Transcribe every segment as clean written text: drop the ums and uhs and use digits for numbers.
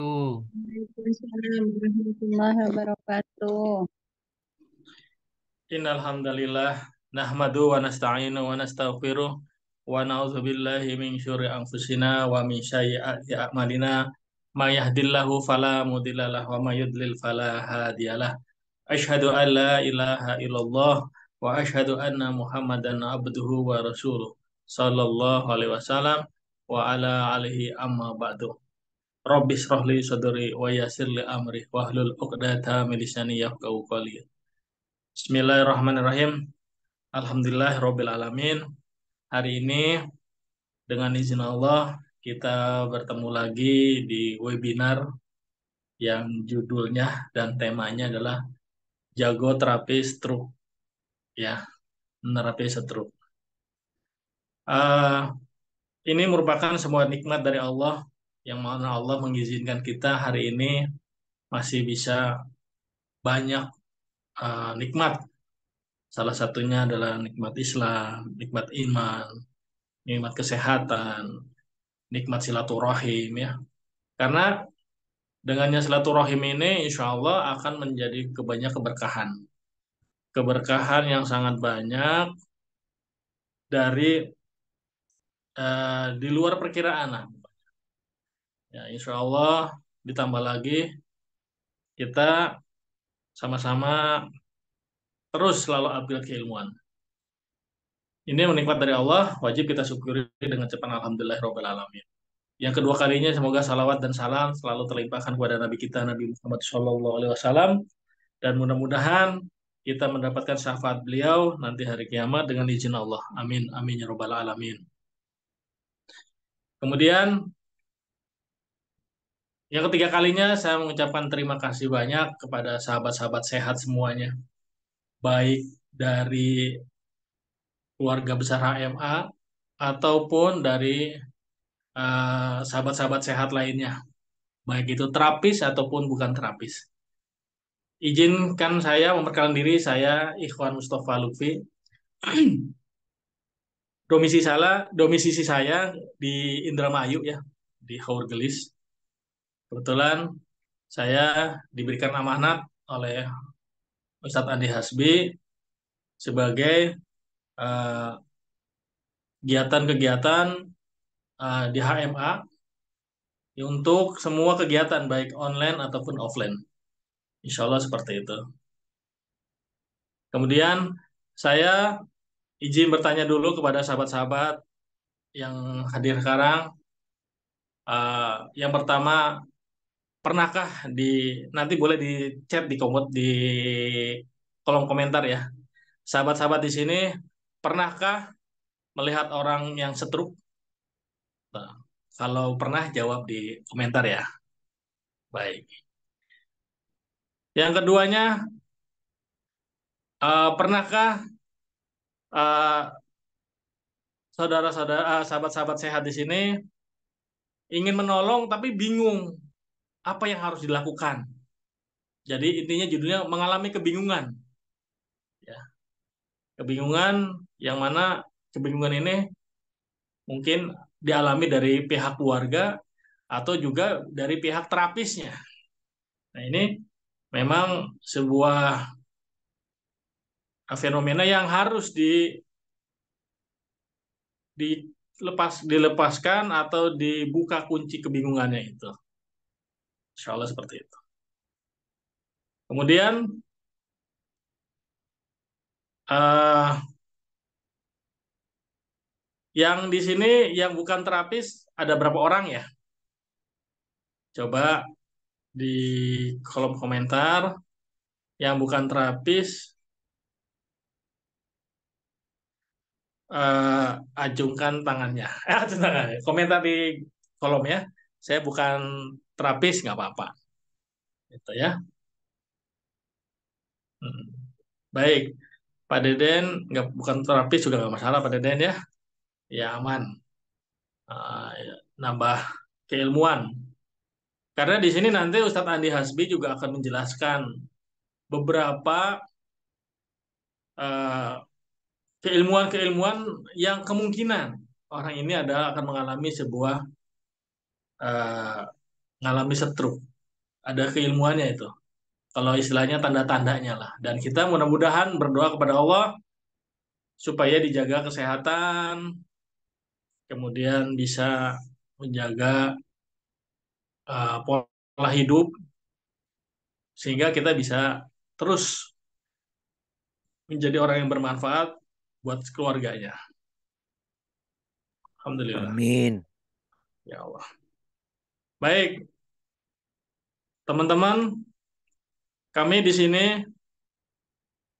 Tuh. Waalaikumsalam warahmatullahi wabarakatuh. Innal hamdalillah nahmadu wa nasta'inu wa nastaghfiruh wa na'udzubillahi min syururi anfusina wa min sayyiati a'malina may yahdihillahu fala mudhillalah wa may yudlil fala hadiyalah. Asyhadu an la ilaha illallah wa asyhadu anna Muhammadan abduhu wa rasuluh sallallahu alaihi wasallam wa ala alihi amma ba'du. Rabbi shrah li sadri wa yassir li amri wahlul 'uqdatam min lisani yafqahu qawli. Bismillahirrahmanirrahim. Alhamdulillah alamin. Hari ini dengan izin Allah kita bertemu lagi di webinar yang judulnya dan temanya adalah Jago Terapi Stroke, ya, menerapi stroke. Eh, ini merupakan sebuah nikmat dari Allah yang mana Allah mengizinkan kita hari ini masih bisa banyak nikmat. Salah satunya adalah nikmat Islam, nikmat iman, nikmat kesehatan, nikmat silaturahim, ya. Karena dengannya silaturahim ini insya Allah akan menjadi banyak keberkahan. Keberkahan yang sangat banyak dari di luar perkiraan lah. Ya, insya Allah ditambah lagi kita sama-sama terus selalu upgrade keilmuan. Ini menikmat dari Allah, wajib kita syukuri dengan cepat alhamdulillahirabbil alamin. Yang kedua kalinya semoga salawat dan salam selalu terlimpahkan kepada Nabi kita Nabi Muhammad SAW, dan mudah-mudahan kita mendapatkan syafaat beliau nanti hari kiamat dengan izin Allah. Amin, amin ya robbal alamin. Kemudian yang ketiga kalinya saya mengucapkan terima kasih banyak kepada sahabat-sahabat sehat semuanya, baik dari keluarga besar HMA ataupun dari sahabat-sahabat sehat lainnya, baik itu terapis ataupun bukan terapis. Izinkan saya memperkenalkan diri, saya Ikhwan Mustafa Lutfi. Domisili saya di Indramayu, ya, di Haurgelis. Kebetulan saya diberikan amanat oleh Ustadz Andi Hasbi sebagai eh, kegiatan-kegiatan di HMA untuk semua kegiatan baik online ataupun offline. Insya Allah seperti itu. Kemudian saya izin bertanya dulu kepada sahabat-sahabat yang hadir sekarang. Yang pertama, pernahkah nanti boleh di chat di kolom komentar, ya. Sahabat-sahabat di sini pernahkah melihat orang yang stroke? Nah, kalau pernah jawab di komentar, ya. Baik. Yang keduanya, pernahkah eh, saudara-saudara, sahabat-sahabat sehat di sini ingin menolong tapi bingung apa yang harus dilakukan? Jadi intinya judulnya mengalami kebingungan, ya. Kebingungan yang mana kebingungan ini mungkin dialami dari pihak keluarga atau juga dari pihak terapisnya. Nah, ini memang sebuah fenomena yang harus dilepaskan atau dibuka kunci kebingungannya itu. Insya Allah seperti itu. Kemudian eh, yang di sini yang bukan terapis ada berapa orang, ya? Coba di kolom komentar yang bukan terapis, ajungkan tangannya. Ajungkan tangannya. Komentar di kolom, ya. Saya bukan terapis, nggak apa-apa. Gitu, ya. Hmm. Baik, Pak Deden bukan terapis juga nggak masalah, Pak Deden, ya. Ya, aman. Ya, nambah keilmuan. Karena di sini nanti Ustadz Andi Hasbi juga akan menjelaskan beberapa eh, keilmuan-keilmuan yang kemungkinan orang ini akan mengalami sebuah eh, ngalami stroke. Ada keilmuannya itu. Kalau istilahnya tanda-tandanya lah. Dan kita mudah-mudahan berdoa kepada Allah supaya dijaga kesehatan, kemudian bisa menjaga pola hidup sehingga kita bisa terus menjadi orang yang bermanfaat buat keluarganya. Alhamdulillah. Amin. Ya Allah. Baik, teman-teman, kami di sini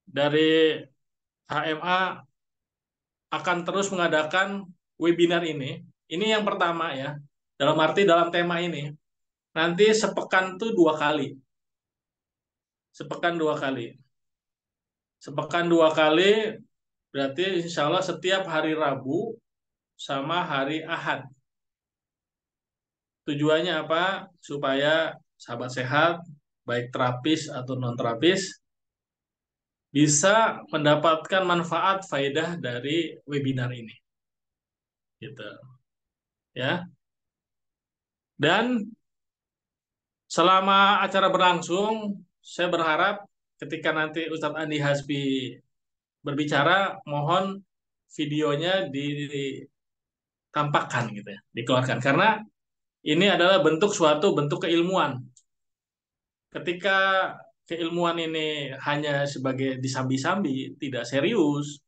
dari HMA akan terus mengadakan webinar ini. Ini yang pertama ya. Dalam arti dalam tema ini. Nanti sepekan tuh 2 kali. Sepekan 2 kali. Sepekan 2 kali berarti insya Allah setiap hari Rabu sama hari Ahad. Tujuannya apa? Supaya sahabat sehat, baik terapis atau non terapis, bisa mendapatkan manfaat faedah dari webinar ini. Gitu. Ya. Dan selama acara berlangsung, saya berharap ketika nanti Ustadz Andi Hasbi berbicara, mohon videonya ditampakkan gitu ya, dikeluarkan. Karena ini adalah suatu bentuk keilmuan. Ketika keilmuan ini hanya sebagai disambi-sambi, tidak serius,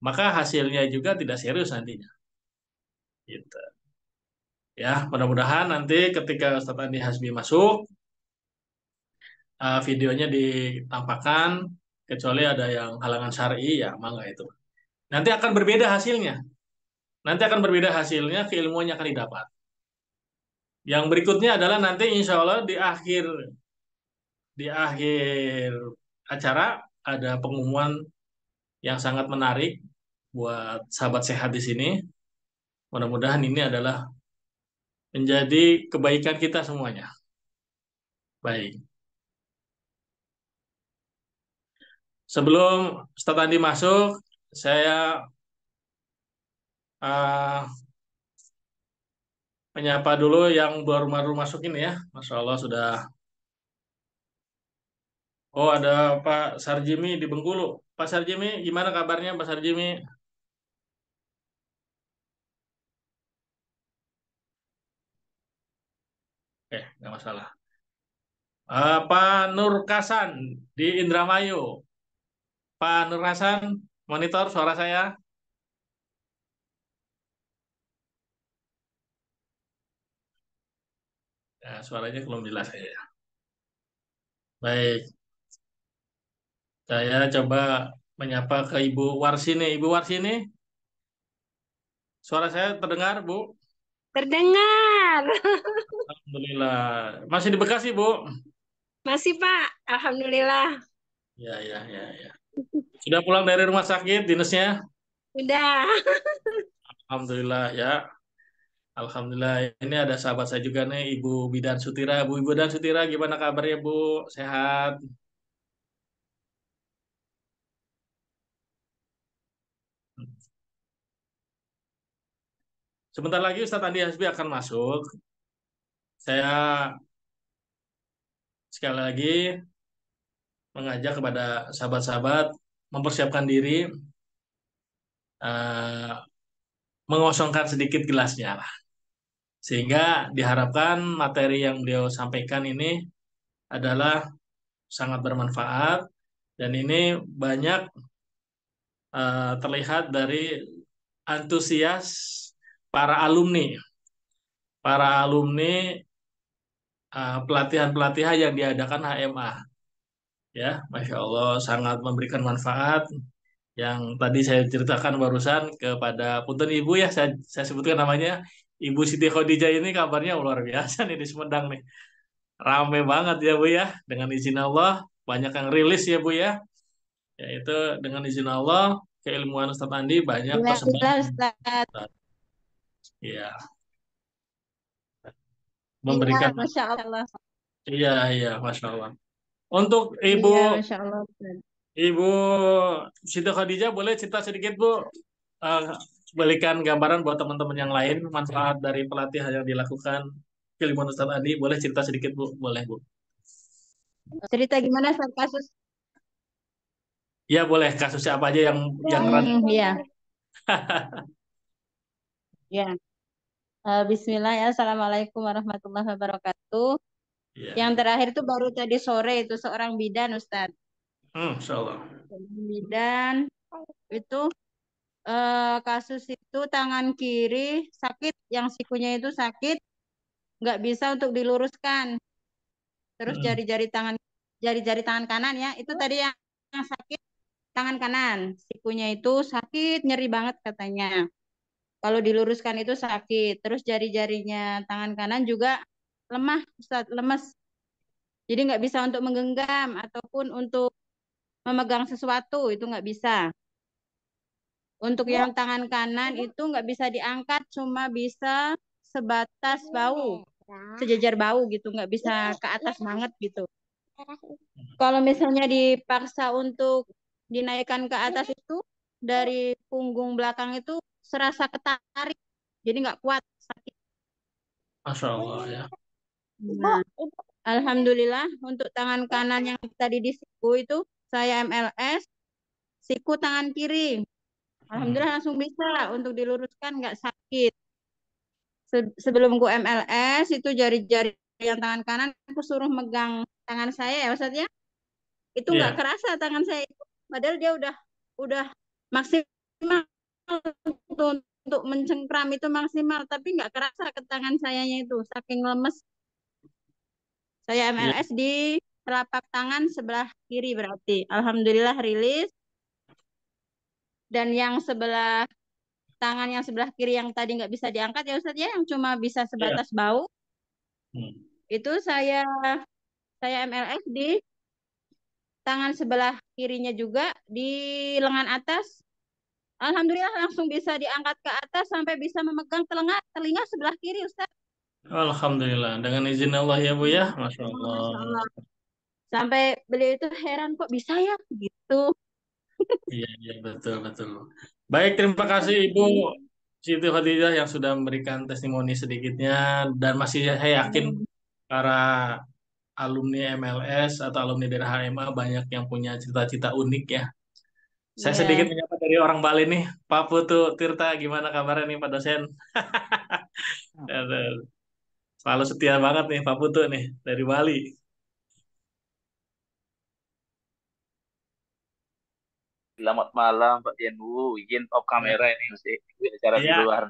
maka hasilnya juga tidak serius nantinya. Gitu. Ya, mudah-mudahan nanti ketika Ustadz Andi Hasbi masuk, videonya ditampakkan, kecuali ada yang halangan syar'i, ya mangga itu. Nanti akan berbeda hasilnya. Nanti akan berbeda hasilnya, keilmuannya akan didapat. Yang berikutnya adalah nanti insya Allah di akhir acara ada pengumuman yang sangat menarik buat sahabat sehat di sini. Mudah-mudahan ini adalah menjadi kebaikan kita semuanya. Baik. Sebelum Ustadz Andi masuk, saya uh, menyapa dulu yang baru-baru masuk ini ya. Masya Allah sudah. Oh, ada Pak Sarjimi di Bengkulu. Pak Sarjimi, gimana kabarnya Pak Sarjimi? Nggak masalah. Pak Nur Kasan di Indramayu. Pak Nur Hasan, monitor suara saya. Ya, suaranya belum jelas ya. Baik, saya coba menyapa ke Ibu Warsini. Ibu Warsini, suara saya terdengar, Bu? Terdengar. Alhamdulillah. Masih di Bekasi, Bu? Masih, Pak. Alhamdulillah. Ya, ya, ya, ya. Sudah pulang dari rumah sakit, dinasnya? Udah. Alhamdulillah, ya. Alhamdulillah. Ini ada sahabat saya juga nih, Ibu Bidan Sutira. Ibu Bidan Sutira, gimana kabarnya, Bu? Sehat? Sebentar lagi Ustadz Andi Hasbi akan masuk. Saya sekali lagi mengajak kepada sahabat-sahabat mempersiapkan diri, eh, mengosongkan sedikit gelasnya lah. Sehingga diharapkan materi yang beliau sampaikan ini adalah sangat bermanfaat dan ini banyak terlihat dari antusias para alumni, pelatihan-pelatihan yang diadakan HMA. Ya, Masya Allah sangat memberikan manfaat yang tadi saya ceritakan barusan kepada punten ibu ya, saya sebutkan namanya Ibu Siti Khadijah ini kabarnya luar biasa nih di Sumedang nih. Rame banget ya Bu ya, dengan izin Allah banyak yang rilis ya Bu ya. Yaitu dengan izin Allah keilmuan Ustadz Andi banyak tersebar. Alhamdulillah, Ustaz. Ya, Iya, memberikan. Masya Allah. Iya, iya, Masya Allah. Untuk Ibu Iya, Masya Allah, Ustaz. Ibu Siti Khadijah boleh cerita sedikit Bu, eh, berikan gambaran buat teman-teman yang lain manfaat dari pelatihan yang dilakukan. keilmuan Ustadz Andi. Boleh cerita sedikit, Bu? Boleh, Bu. Cerita gimana saat kasus? Ya, boleh. Kasusnya apa aja yang rada. Iya, ya. Bismillah ya. Assalamualaikum warahmatullahi wabarakatuh. Yang Ya. terakhir itu baru tadi sore itu seorang bidan Ustadz. Insya Allah. Seorang bidan itu kasus itu tangan kiri sakit, yang sikunya itu sakit, nggak bisa untuk diluruskan. Terus Hmm. jari-jari tangan kanan ya, itu tadi yang sakit tangan kanan. Sikunya itu sakit, nyeri banget katanya. Kalau diluruskan itu sakit. Terus jari-jarinya tangan kanan juga lemah, Ustaz, lemes. Jadi nggak bisa untuk menggenggam ataupun untuk memegang sesuatu, itu nggak bisa. Untuk yang tangan kanan itu nggak bisa diangkat, cuma bisa sebatas bau, sejajar bau gitu, nggak bisa ke atas banget gitu. Kalau misalnya dipaksa untuk dinaikkan ke atas itu dari punggung belakang itu serasa ketarik, jadi nggak kuat, sakit. Masya Allah ya. Nah, alhamdulillah untuk tangan kanan yang tadi di siku itu saya MLS, siku tangan kiri. Hmm. Alhamdulillah langsung bisa untuk diluruskan, nggak sakit. Sebelum ku MLS itu jari-jari yang tangan kanan aku suruh megang tangan saya ya Ustaz ya. Itu nggak Iya. kerasa tangan saya itu. Padahal dia udah maksimal untuk mencengkram itu maksimal, tapi nggak kerasa ke tangan sayanya itu saking lemes. Saya Iya. MLS di telapak tangan sebelah kiri berarti. Alhamdulillah rilis. Dan yang sebelah tangan yang sebelah kiri yang tadi nggak bisa diangkat ya Ustaz ya, yang cuma bisa Iya. sebatas bau, Hmm. itu saya MLS di tangan sebelah kirinya juga di lengan atas. Alhamdulillah langsung bisa diangkat ke atas sampai bisa memegang telinga sebelah kiri Ustaz. Alhamdulillah. Dengan izin Allah ya, Bu ya. Masya Allah. Masya Allah. Sampai beliau itu heran kok bisa ya gitu. Iya, iya, betul, betul. Baik, terima kasih Ibu Siti Khadijah yang sudah memberikan testimoni sedikitnya dan masih saya yakin para alumni MLS atau alumni dari HMA banyak yang punya cita-cita unik ya. Saya sedikit Iya. menyapa dari orang Bali nih, Pak Putu Tirta, gimana kabarnya nih Pak dosen? Aduh, selalu setia banget nih Pak Putu nih dari Bali. Selamat malam Pak Tienwu, izin off kamera Ya. ini masih bicara di Iya, luar.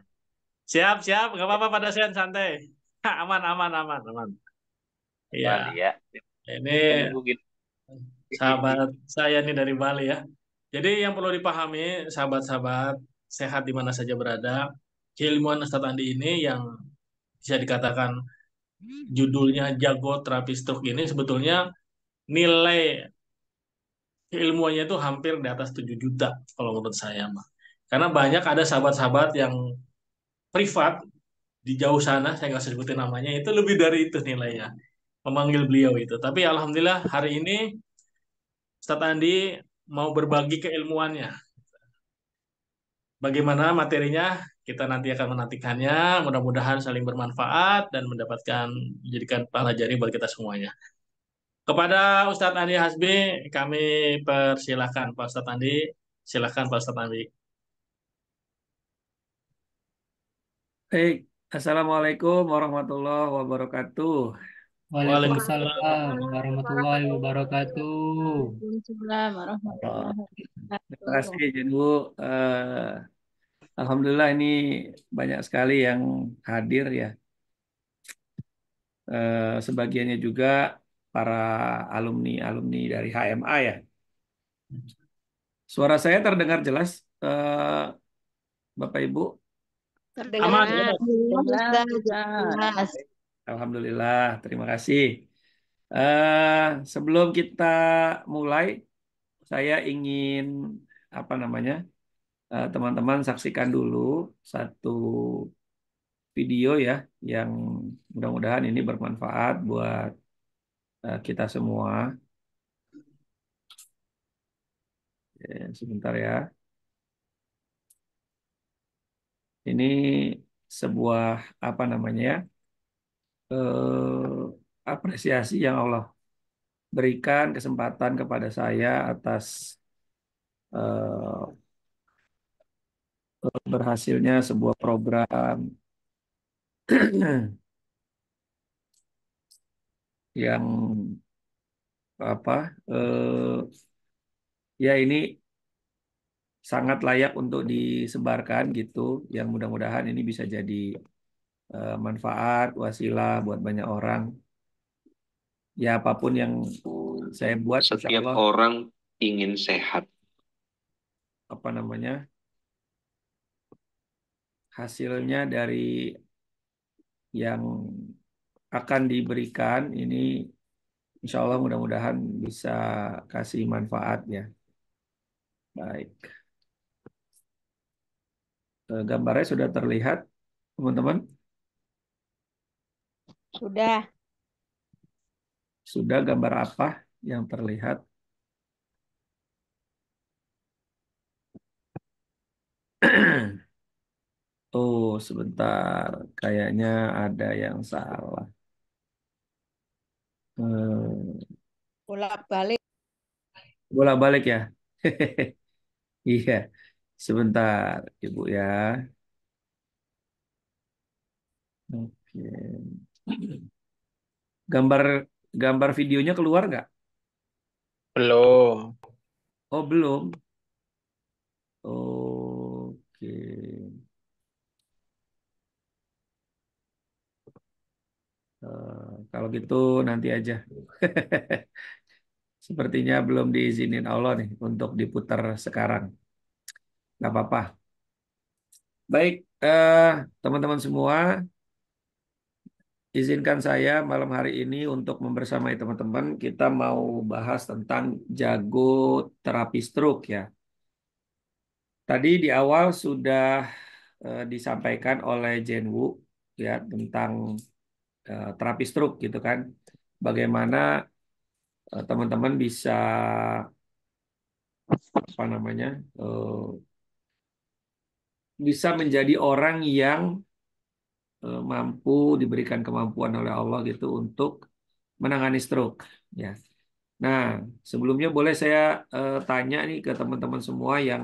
siap, siap, nggak apa-apa Pak dosen, santai. Aman, aman, aman, aman. Bali Iya, ya. ini Tienwu gitu. sahabat saya nih dari Bali ya. Jadi yang perlu dipahami sahabat-sahabat sehat di mana saja berada, keilmuan Ustadz Andi ini yang bisa dikatakan judulnya jago terapi stroke ini sebetulnya nilai keilmuannya itu hampir di atas 7 juta kalau menurut saya mah. Karena banyak ada sahabat-sahabat yang privat di jauh sana, saya nggak usah sebutin namanya, itu lebih dari itu nilainya. Memanggil beliau itu. Tapi alhamdulillah hari ini Ustadz Andi mau berbagi keilmuannya. Bagaimana materinya? Kita nanti akan menantikannya. Mudah-mudahan saling bermanfaat dan mendapatkan menjadikan pahala jari buat kita semuanya. Kepada Ustadz Andi Hasbi, kami persilahkan Pak Ustadz Andi. Silakan Pak Ustadz Andi. Baik, Assalamualaikum warahmatullahi wabarakatuh. Waalaikumsalam. Waalaikumsalam Waalaikumsalam warahmatullahi wabarakatuh. Waalaikumsalam Oh, warahmatullahi terima wabarakatuh. kasih, Jenbu. Alhamdulillah ini banyak sekali yang hadir ya. Sebagiannya juga para alumni-alumni dari HMA ya. Suara saya terdengar jelas, Bapak Ibu. Terdengar Aman, ya. jelas Jelas. jelas. Alhamdulillah, terima kasih. Eh, Sebelum kita mulai, saya ingin apa namanya? Teman-teman saksikan dulu satu video ya yang mudah-mudahan ini bermanfaat buat kita semua. Sebentar ya. Ini sebuah apa namanya ya? apresiasi yang Allah berikan kesempatan kepada saya atas eh, berhasilnya sebuah program yang apa ya ini sangat layak untuk disebarkan gitu, yang mudah-mudahan ini bisa jadi manfaat wasilah buat banyak orang. Ya apapun yang saya buat, insya Setiap Allah orang ingin sehat. apa namanya hasilnya dari yang akan diberikan ini, insya Allah mudah-mudahan bisa kasih manfaat ya. Baik. Gambarnya sudah terlihat, teman-teman? Sudah. Sudah, gambar apa yang terlihat? Oh, sebentar. Kayaknya ada yang salah. Bolak-balik. Bolak-balik ya? Iya. Sebentar, Ibu ya. Oke. Gambar gambar videonya keluar nggak? Belum. Oh, belum. Oke. Kalau gitu nanti aja. Sepertinya belum diizinin Allah nih untuk diputar sekarang. Nggak apa-apa. Baik, teman-teman semua, izinkan saya malam hari ini untuk membersamai teman-teman, kita mau bahas tentang jago terapi stroke ya. Tadi di awal sudah disampaikan oleh Jenwu ya tentang terapi stroke gitu kan. Bagaimana teman-teman bisa apa namanya bisa menjadi orang yang mampu diberikan kemampuan oleh Allah gitu untuk menangani stroke ya. Nah, sebelumnya boleh saya tanya nih ke teman-teman semua yang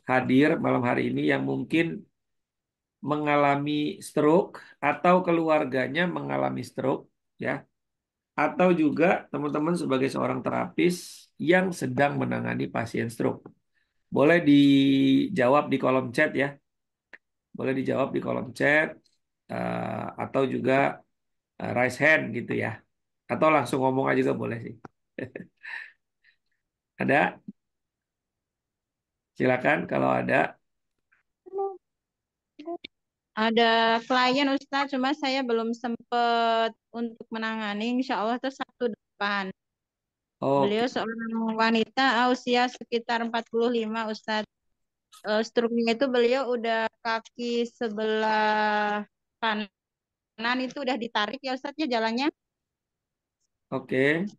hadir malam hari ini yang mungkin mengalami stroke atau keluarganya mengalami stroke ya, atau juga teman-teman sebagai seorang terapis yang sedang menangani pasien stroke. Boleh dijawab di kolom chat ya. Boleh dijawab di kolom chat atau juga raise hand gitu ya. Atau langsung ngomong aja juga boleh sih. Ada? Silakan kalau ada. Ada klien Ustaz, cuma saya belum sempat untuk menangani. Insya Allah itu Sabtu depan. Oke, Beliau seorang wanita usia sekitar 45 Ustaz. Struknya itu beliau udah kaki sebelah kanan itu udah ditarik ya Ustaz ya jalannya. oke.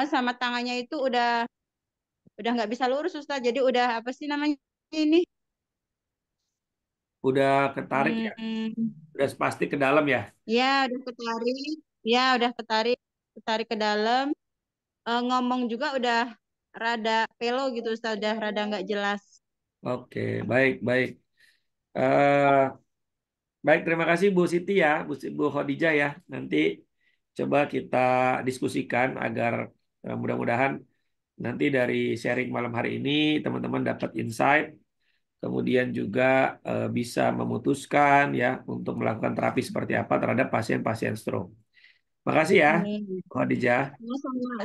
Sama tangannya itu udah nggak bisa lurus Ustaz. Jadi udah apa sih namanya ini? Udah ketarik ya. Hmm, Udah pasti ke dalam ya. ya udah ketarik. Ya udah ketarik ke dalam. Ngomong juga udah rada pelo gitu Ustaz, udah rada nggak jelas. Oke, baik, baik. Eh, baik, terima kasih Bu Siti ya, Bu Khadijah ya. Nanti coba kita diskusikan agar mudah-mudahan nanti dari sharing malam hari ini teman-teman dapat insight, kemudian juga bisa memutuskan ya untuk melakukan terapi seperti apa terhadap pasien-pasien stroke. Makasih ya, Amin. Bu Khadijah.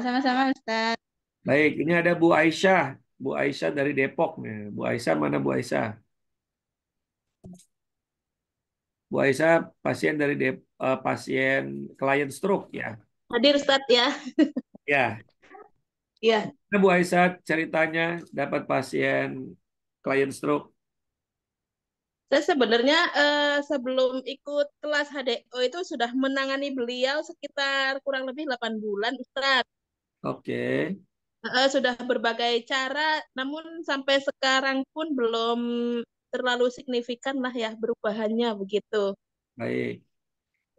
Sama-sama Ustaz. Baik, ini ada Bu Aisyah. Bu Aisyah dari Depok nih. Bu Aisyah mana Bu Aisyah? Bu Aisyah pasien dari pasien klien stroke ya. Hadir Ustadz ya. Ya, Iya. nah, Bu Aisyah ceritanya dapat pasien klien stroke. Saya sebenarnya sebelum ikut kelas HDO itu sudah menangani beliau sekitar kurang lebih 8 bulan Ustadz. Oke, Sudah berbagai cara, namun sampai sekarang pun belum terlalu signifikan lah ya perubahannya begitu. baik.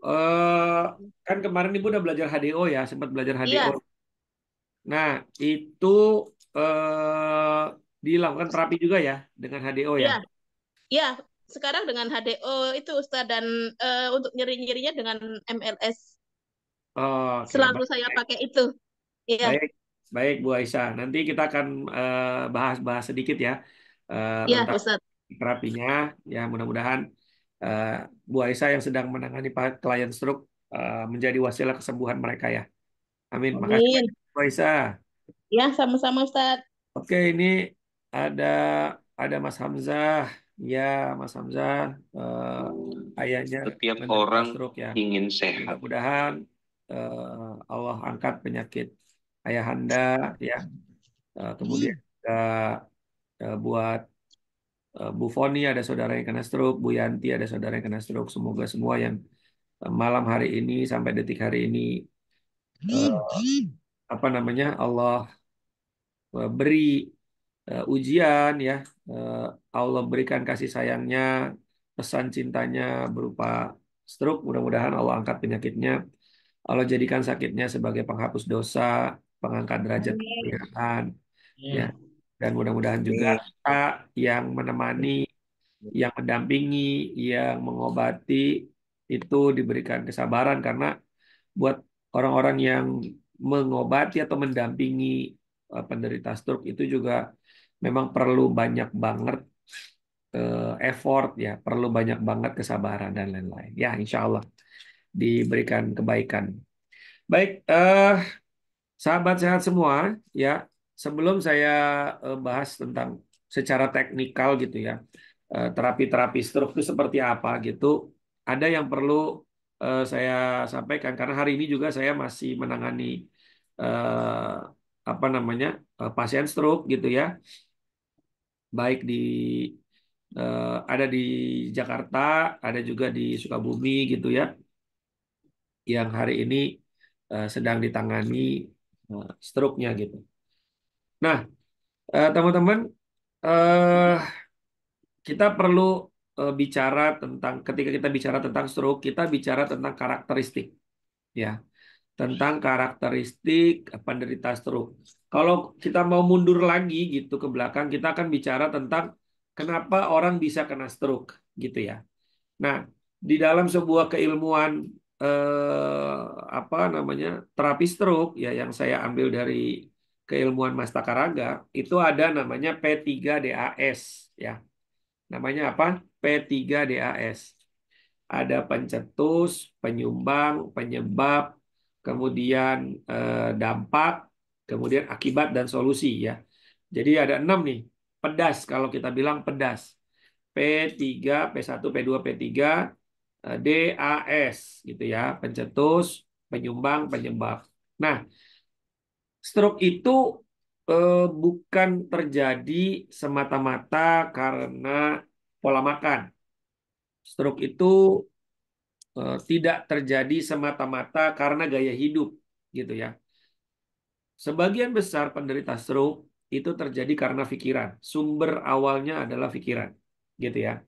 eh, kan kemarin Ibu udah belajar HDO ya, sempat belajar HDO. Iya, Nah, itu eh, dilakukan terapi juga ya dengan HDO ya. iya, iya. Sekarang dengan HDO itu Ustadz dan untuk nyeri-nyerinya dengan MLS. Oke, Selalu saya pakai itu. Iya, baik, baik Bu Aisyah. Nanti kita akan bahas-bahas sedikit ya iya tentang Ustadz. terapinya. Ya, mudah-mudahan eh, Bu Aisyah yang sedang menangani klien stroke menjadi wasilah kesembuhan mereka ya. Amin. Makasih Amin. banyak Bu Aisyah. Ya, sama-sama Ustadz. Oke, ini ada Mas Hamzah. Ya, Mas Hamzah, ayahnya Setiap menderita orang stroke ya. ingin sehat. Mudah-mudahan Allah angkat penyakit ayahanda ya. Kemudian juga buat Bu Foni ada saudara yang kena stroke, Bu Yanti ada saudara yang kena stroke. Semoga semua yang malam hari ini sampai detik hari ini apa namanya Allah beri ujian ya. Eh, Allah berikan kasih sayangnya, pesan cintanya berupa stroke. Mudah-mudahan Allah angkat penyakitnya. Allah jadikan sakitnya sebagai penghapus dosa, pengangkat derajat Amin. kemuliaan, ya. Amin. Dan mudah-mudahan juga kita yang menemani, yang mendampingi, yang mengobati itu diberikan kesabaran karena buat orang-orang yang mengobati atau mendampingi penderita stroke itu juga memang perlu banyak banget effort ya, perlu banyak banget kesabaran dan lain-lain. Ya, insya Allah diberikan kebaikan. Baik, sahabat sehat semua, ya. Sebelum saya bahas tentang secara teknikal gitu ya, terapi-terapi stroke itu seperti apa gitu, ada yang perlu saya sampaikan karena hari ini juga saya masih menangani eh, apa namanya pasien stroke gitu ya, baik ada di Jakarta, ada juga di Sukabumi gitu ya, yang hari ini sedang ditangani stroke-nya gitu. Nah, teman-teman, eh, kita perlu bicara tentang ketika kita bicara tentang stroke, kita bicara tentang karakteristik, ya, tentang karakteristik penderita stroke. Kalau kita mau mundur lagi gitu ke belakang, kita akan bicara tentang kenapa orang bisa kena stroke, gitu ya. Nah, di dalam sebuah keilmuan apa namanya terapi stroke ya yang saya ambil dari keilmuan Mastakaraga itu ada namanya P3DAS ya. Namanya apa? P3DAS. Ada pencetus, penyumbang, penyebab, kemudian dampak, kemudian akibat dan solusi ya. Jadi ada 6 nih. Pedas kalau kita bilang pedas. P3, P1, P2, P3, DAS gitu ya. Pencetus, penyumbang, penyebab. Nah, stroke itu bukan terjadi semata-mata karena pola makan. Stroke itu tidak terjadi semata-mata karena gaya hidup, gitu ya. Sebagian besar penderita stroke itu terjadi karena pikiran. Sumber awalnya adalah pikiran, gitu ya.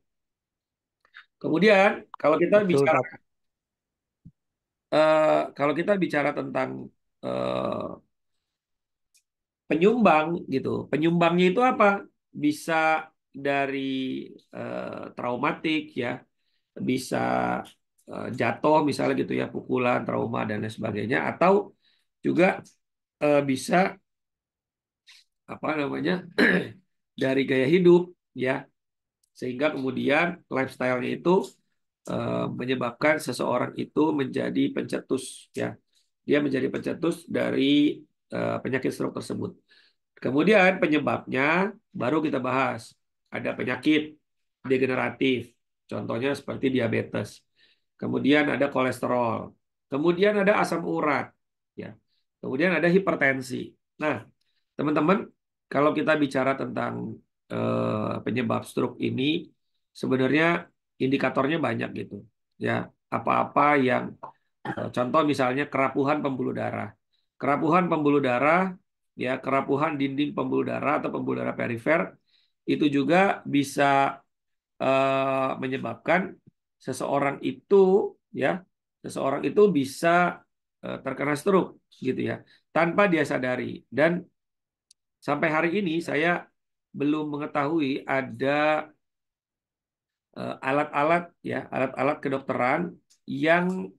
Kemudian kalau kita Betul, bicara Pak. tentang eh, penyumbang, gitu. Penyumbangnya itu apa? Bisa dari traumatik, ya, bisa jatuh misalnya gitu ya, pukulan, trauma dan lain sebagainya, atau juga bisa apa namanya dari gaya hidup ya, sehingga kemudian lifestyle-nya itu menyebabkan seseorang itu menjadi pencetus ya, dia menjadi pencetus dari penyakit stroke tersebut. Kemudian penyebabnya baru kita bahas, ada penyakit degeneratif, contohnya seperti diabetes. Kemudian ada kolesterol. Kemudian ada asam urat, ya. Kemudian ada hipertensi. Nah, teman-teman, kalau kita bicara tentang penyebab stroke ini, sebenarnya indikatornya banyak gitu, ya. Apa-apa yang contoh misalnya kerapuhan pembuluh darah. Kerapuhan pembuluh darah, ya, kerapuhan dinding pembuluh darah atau pembuluh darah perifer itu juga bisa menyebabkan seseorang itu ya seseorang itu bisa terkena stroke gitu ya, tanpa dia sadari. Dan sampai hari ini saya belum mengetahui ada alat-alat ya, alat-alat kedokteran yang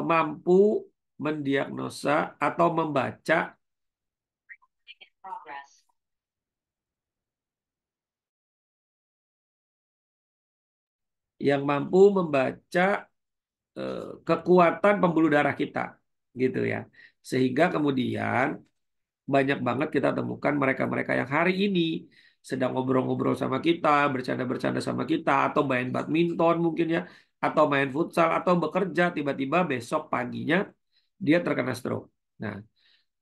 mampu mendiagnosa atau membaca kekuatan pembuluh darah kita gitu ya. Sehingga kemudian banyak banget kita temukan mereka-mereka yang hari ini sedang ngobrol-ngobrol sama kita, bercanda-bercanda sama kita, atau main badminton mungkin ya, atau main futsal, atau bekerja, tiba-tiba besok paginya dia terkena stroke. Nah,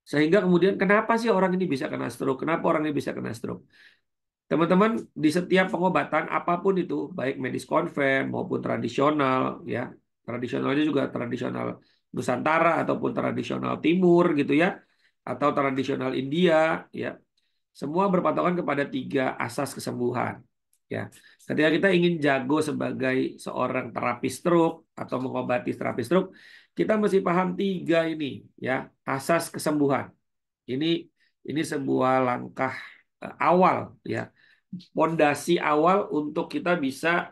sehingga kemudian kenapa sih orang ini bisa kena stroke? Kenapa orang ini bisa kena stroke? Teman-teman, di setiap pengobatan apapun itu, baik medis konven maupun tradisional, ya, tradisionalnya juga tradisional Nusantara ataupun tradisional Timur gitu ya, atau tradisional India, ya, semua berpatokan kepada 3 asas kesembuhan. Ya, ketika kita ingin jago sebagai seorang terapis stroke atau mengobati terapi stroke, kita mesti paham 3 ini, ya, asas kesembuhan. Ini sebuah langkah awal, ya, pondasi awal untuk kita bisa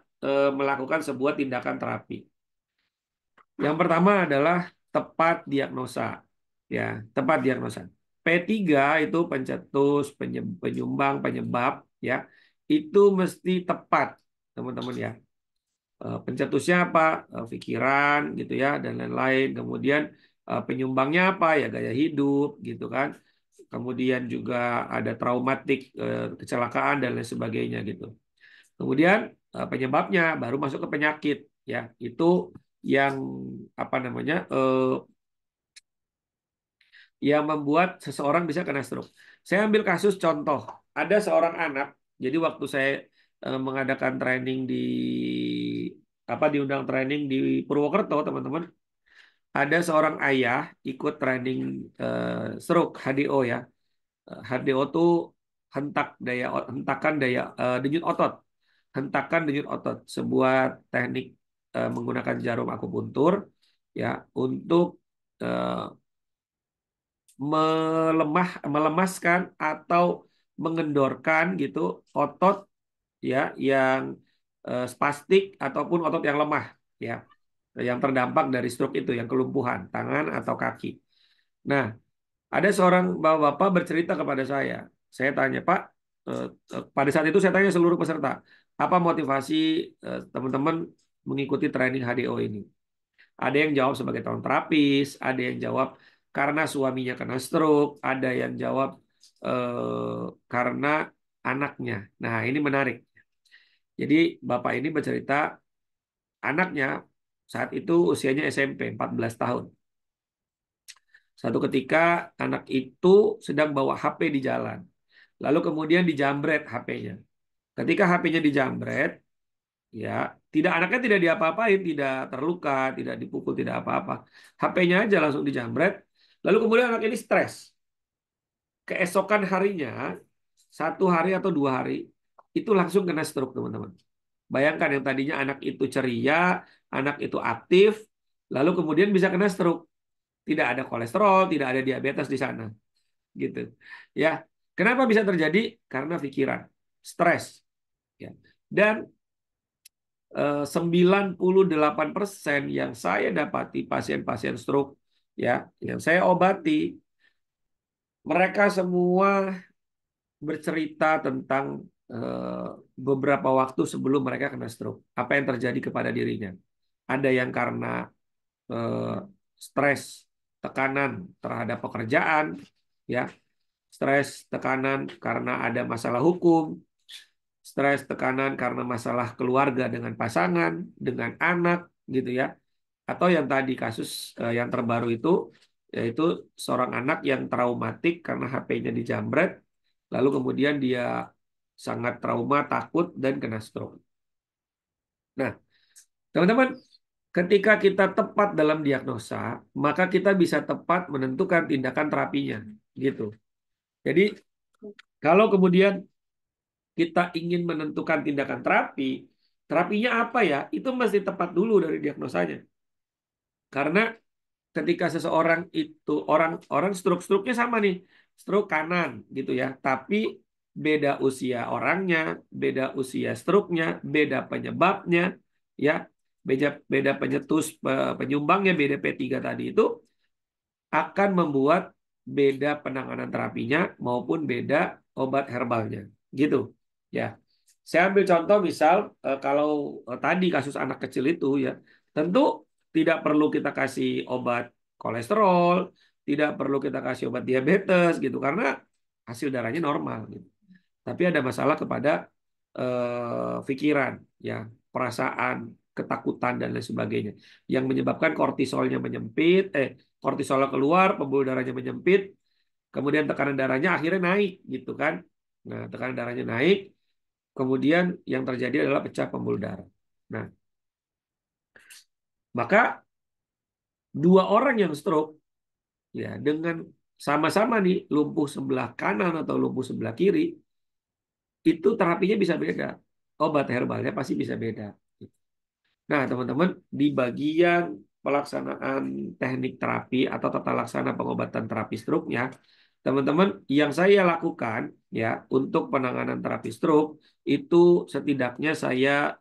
melakukan sebuah tindakan terapi. Yang pertama adalah tepat diagnosa, ya, tepat diagnosa. P3 itu pencetus, penyumbang, penyebab, ya, itu mesti tepat, teman-teman ya. Pencetusnya apa? Pikiran, gitu ya, dan lain-lain. Kemudian penyumbangnya apa? Ya gaya hidup, gitu kan. Kemudian juga ada traumatik, kecelakaan dan lain sebagainya gitu. Kemudian penyebabnya baru masuk ke penyakit, ya. Itu yang apa namanya? Yang membuat seseorang bisa kena stroke. Saya ambil kasus contoh. Ada seorang anak, jadi waktu saya mengadakan training diundang training di Purwokerto, teman-teman, ada seorang ayah ikut training stroke HDO ya. HDO itu hentakan daya denyut otot. Hentakan denyut otot, sebuah teknik menggunakan jarum akupuntur ya untuk melemaskan atau mengendorkan gitu otot ya yang spastik ataupun otot yang lemah ya, yang terdampak dari stroke itu, yang kelumpuhan tangan atau kaki. Nah, ada seorang bapak-bapak bercerita kepada saya. Saya tanya, Pak, pada saat itu saya tanya seluruh peserta, apa motivasi teman-teman mengikuti training HDO ini? Ada yang jawab sebagai calon terapis, ada yang jawab karena suaminya kena stroke, ada yang jawab karena anaknya. Nah, ini menarik. Jadi bapak ini bercerita anaknya saat itu usianya SMP, 14 tahun. Satu ketika anak itu sedang bawa HP di jalan. Lalu kemudian dijambret HP-nya. Ketika HP-nya dijambret, ya, anaknya tidak diapa-apain, tidak terluka, tidak dipukul, tidak apa-apa. HP-nya aja langsung dijambret. Lalu kemudian anak ini stres. Keesokan harinya, 1 hari atau 2 hari, itu langsung kena stroke, teman-teman. Bayangkan yang tadinya anak itu ceria, anak itu aktif, lalu kemudian bisa kena stroke. Tidak ada kolesterol, tidak ada diabetes di sana. Gitu. Ya. Kenapa bisa terjadi? Karena pikiran, stres. Ya. Dan 98% yang saya dapati pasien-pasien stroke ya, yang saya obati, mereka semua bercerita tentang beberapa waktu sebelum mereka kena stroke. Apa yang terjadi kepada dirinya? Ada yang karena stres, tekanan terhadap pekerjaan, ya, stres, tekanan karena ada masalah hukum, stres, tekanan karena masalah keluarga dengan pasangan, dengan anak, gitu ya. Atau yang tadi kasus yang terbaru itu, yaitu seorang anak yang traumatik karena HP-nya dijambret, lalu kemudian dia sangat trauma, takut, dan kena stroke. Nah, teman-teman, ketika kita tepat dalam diagnosa, maka kita bisa tepat menentukan tindakan terapinya, gitu. Jadi, kalau kemudian kita ingin menentukan tindakan terapi, terapinya apa ya? Itu mesti tepat dulu dari diagnosanya. Karena ketika seseorang itu orang stroke-nya sama nih, stroke kanan gitu ya, tapi beda usia orangnya, beda usia stroke-nya, beda penyebabnya, ya, beda penyetus penyumbangnya, beda P3 tadi itu akan membuat beda penanganan terapinya maupun beda obat herbalnya, gitu ya. Saya ambil contoh misal kalau tadi kasus anak kecil itu ya, tentu tidak perlu kita kasih obat kolesterol, tidak perlu kita kasih obat diabetes gitu karena hasil darahnya normal gitu. Tapi ada masalah kepada pikiran ya, perasaan, ketakutan dan lain sebagainya yang menyebabkan kortisolnya menyempit, kortisolnya keluar, pembuluh darahnya menyempit, kemudian tekanan darahnya akhirnya naik gitu kan. Nah, tekanan darahnya naik, kemudian yang terjadi adalah pecah pembuluh darah. Nah, maka dua orang yang stroke ya dengan sama-sama nih lumpuh sebelah kanan atau lumpuh sebelah kiri itu terapinya bisa beda. Obat herbalnya pasti bisa beda. Nah, teman-teman, di bagian pelaksanaan teknik terapi atau tata laksana pengobatan terapi stroke-nya, teman-teman, yang saya lakukan ya untuk penanganan terapi stroke itu setidaknya saya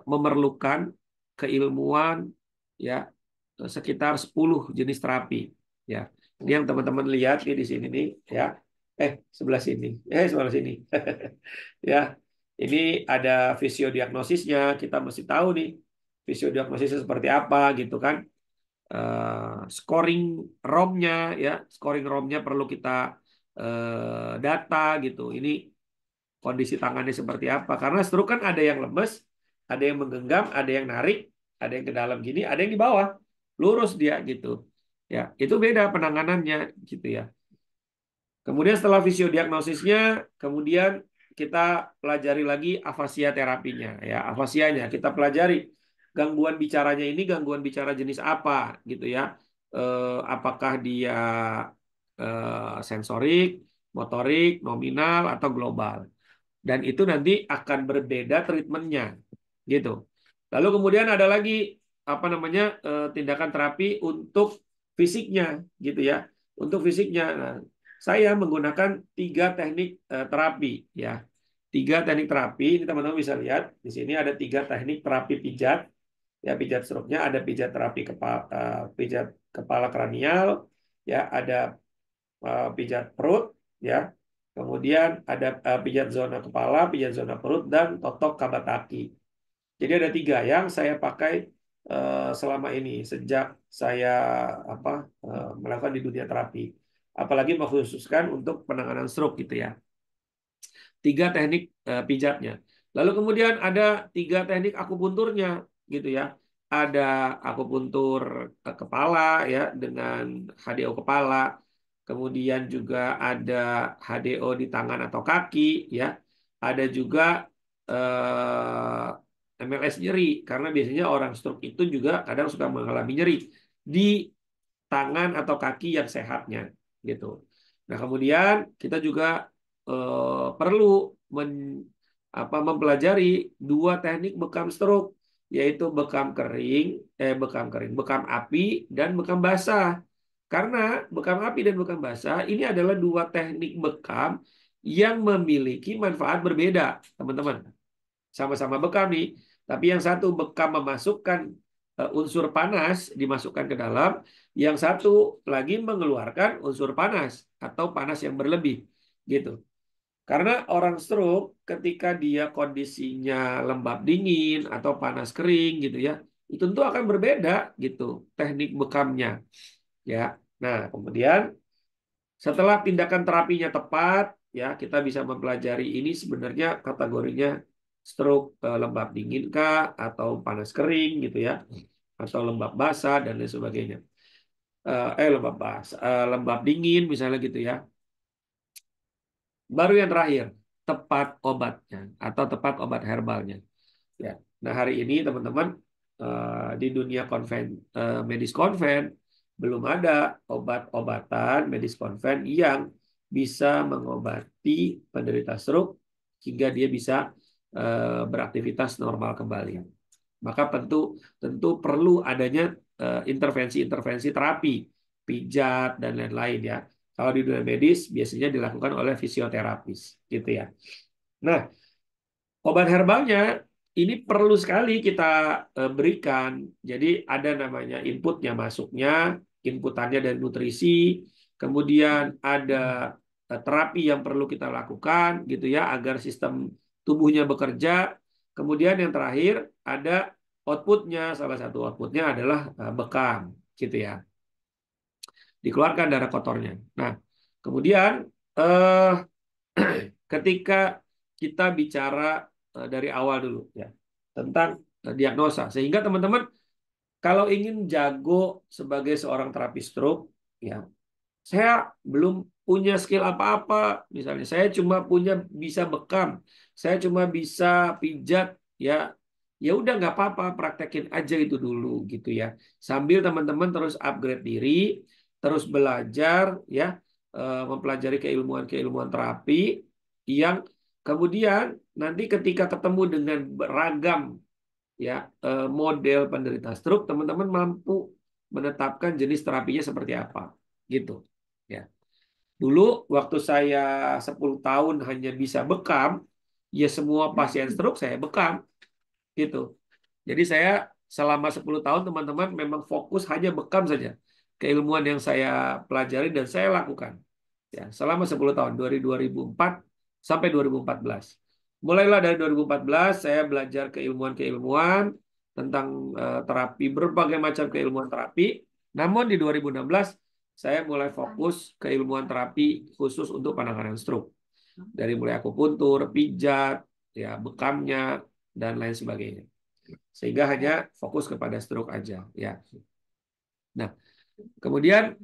memerlukan keilmuan ya sekitar 10 jenis terapi ya. Ini yang teman-teman lihat nih di sini nih ya. Sebelah sini. Sebelah sini. Ya. Ini ada fisiodiagnosisnya, kita mesti tahu nih fisiodiagnosisnya seperti apa gitu kan. Scoring ROM-nya ya, scoring ROM-nya perlu kita data gitu. Ini kondisi tangannya seperti apa. Karena stroke kan ada yang lemes, ada yang menggenggam, ada yang narik, ada yang ke dalam gini, ada yang di bawah. Lurus dia gitu. Ya, itu beda penanganannya gitu ya. Kemudian setelah fisiodiagnosisnya, kemudian kita pelajari lagi afasia terapinya ya, afasianya kita pelajari gangguan bicaranya ini gangguan bicara jenis apa gitu ya. Apakah dia sensorik, motorik, nominal atau global. Dan itu nanti akan berbeda treatmentnya gitu. Lalu kemudian ada lagi apa namanya tindakan terapi untuk fisiknya gitu ya. Untuk fisiknya, nah, saya menggunakan 3 teknik terapi ya. 3 teknik terapi ini teman-teman bisa lihat di sini ada 3 teknik terapi pijat ya, pijat stroke-nya ada pijat terapi pijat kepala kranial ya, ada pijat perut ya. Kemudian ada pijat zona kepala, pijat zona perut, dan totok kabataki. Jadi ada 3 yang saya pakai selama ini sejak saya melakukan di dunia terapi. Apalagi mengkhususkan untuk penanganan stroke gitu ya. 3 teknik pijatnya. Lalu kemudian ada 3 teknik akupunturnya gitu ya. Ada akupuntur kepala ya dengan HDO kepala. Kemudian juga ada HDO di tangan atau kaki ya. Ada juga MLS nyeri karena biasanya orang stroke itu juga kadang suka mengalami nyeri di tangan atau kaki yang sehatnya gitu. Nah, kemudian kita juga perlu mempelajari 2 teknik bekam stroke yaitu bekam bekam api dan bekam basah. Karena bekam api dan bekam basah ini adalah 2 teknik bekam yang memiliki manfaat berbeda, teman-teman. Sama-sama bekam nih, tapi yang satu bekam memasukkan unsur panas dimasukkan ke dalam, yang satu lagi mengeluarkan unsur panas atau panas yang berlebih, gitu. Karena orang stroke ketika dia kondisinya lembab dingin atau panas kering gitu ya, itu tentu akan berbeda gitu teknik bekamnya. Ya. Nah, kemudian setelah tindakan terapinya tepat, ya kita bisa mempelajari ini sebenarnya kategorinya stroke lembab dingin kah atau panas kering gitu ya, atau lembab basah dan lain sebagainya. Lembab dingin misalnya gitu ya. Baru yang terakhir, tepat obatnya atau tepat obat herbalnya. Ya. Nah, hari ini teman-teman di dunia medis konven belum ada obat-obatan medis konven yang bisa mengobati penderita stroke hingga dia bisa beraktivitas normal kembali. Maka tentu perlu adanya intervensi-intervensi terapi, pijat dan lain-lain ya. Kalau di dunia medis biasanya dilakukan oleh fisioterapis, gitu ya. Nah, obat herbalnya ini perlu sekali kita berikan. Jadi ada namanya inputnya, masuknya, inputannya dari nutrisi, kemudian ada terapi yang perlu kita lakukan gitu ya agar sistem tubuhnya bekerja. Kemudian yang terakhir ada outputnya. Salah satu outputnya adalah bekam gitu ya. Dikeluarkan darah kotornya. Nah, kemudian eh, ketika kita bicara dari awal dulu ya tentang diagnosa, sehingga teman-teman kalau ingin jago sebagai seorang terapi stroke, ya saya belum punya skill apa-apa, misalnya saya cuma punya bisa bekam, saya cuma bisa pijat, ya ya udah nggak apa-apa, praktekin aja itu dulu gitu ya, sambil teman-teman terus upgrade diri, terus belajar ya, mempelajari keilmuan-keilmuan terapi yang kemudian nanti ketika ketemu dengan beragam ya model penderita stroke, teman-teman mampu menetapkan jenis terapinya seperti apa gitu ya. Dulu waktu saya 10 tahun hanya bisa bekam, ya semua pasien stroke saya bekam gitu. Jadi saya selama 10 tahun teman-teman memang fokus hanya bekam saja. Keilmuan yang saya pelajari dan saya lakukan. Ya, selama 10 tahun, dari 2004 sampai 2014. Mulailah dari 2014 saya belajar keilmuan-keilmuan tentang terapi, berbagai macam keilmuan terapi. Namun di 2016 saya mulai fokus keilmuan terapi khusus untuk penanganan stroke. Dari mulai akupuntur, pijat, ya bekamnya dan lain sebagainya. Sehingga hanya fokus kepada stroke aja ya. Nah, kemudian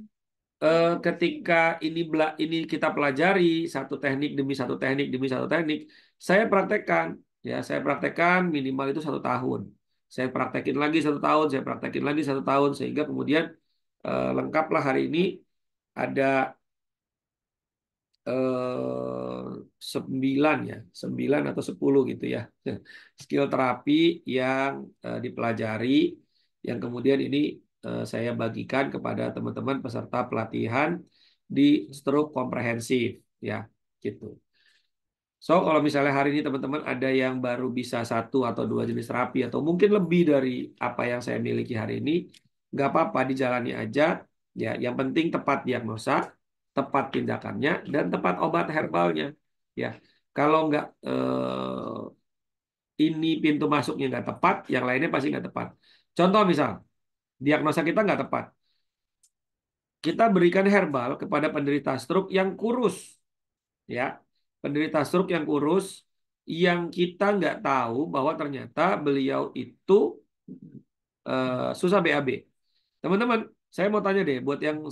ketika ini kita pelajari satu teknik demi satu teknik demi satu teknik, saya praktekkan ya, saya praktekkan minimal itu 1 tahun. Saya praktekin lagi 1 tahun, saya praktekin lagi 1 tahun, sehingga kemudian lengkaplah hari ini ada 9 ya, 9 atau 10 gitu ya. Skill terapi yang dipelajari, yang kemudian ini saya bagikan kepada teman-teman peserta pelatihan di stroke komprehensif ya, gitu. So, kalau misalnya hari ini teman-teman ada yang baru bisa 1 atau 2 jenis terapi atau mungkin lebih dari apa yang saya miliki hari ini, nggak apa-apa, dijalani aja ya. Yang penting tepat diagnosa, tepat tindakannya, dan tepat obat herbalnya ya. Kalau nggak ini pintu masuknya nggak tepat, yang lainnya pasti nggak tepat. Contoh misal diagnosa kita nggak tepat, kita berikan herbal kepada penderita stroke yang kurus ya, penderita stroke yang kurus, yang kita nggak tahu bahwa ternyata beliau itu susah BAB. Teman-teman, saya mau tanya deh buat yang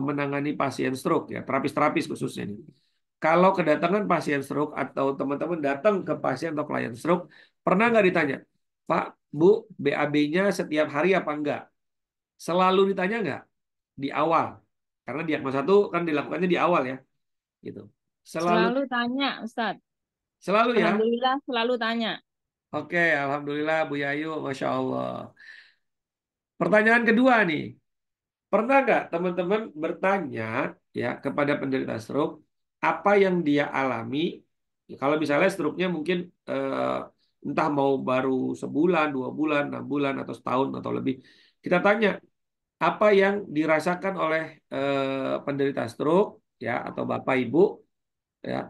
menangani pasien stroke ya, terapis-terapis khususnya nih. Kalau kedatangan pasien stroke atau teman-teman datang ke pasien atau klien stroke, pernah nggak ditanya, Pak, Bu, BAB-nya setiap hari apa enggak? Selalu ditanya nggak? Di awal. Karena diagnosa itu kan dilakukannya di awal ya. Gitu. Selalu Selalu tanya, Ustadz. selalu ya. Alhamdulillah selalu tanya. Oke, alhamdulillah Bu Yayu, Masya Allah. Pertanyaan kedua nih, pernah nggak teman-teman bertanya ya kepada penderita stroke apa yang dia alami? Ya, kalau misalnya stroke-nya mungkin entah mau baru sebulan, 2 bulan, 6 bulan, atau setahun atau lebih, kita tanya apa yang dirasakan oleh penderita stroke ya atau bapak ibu ya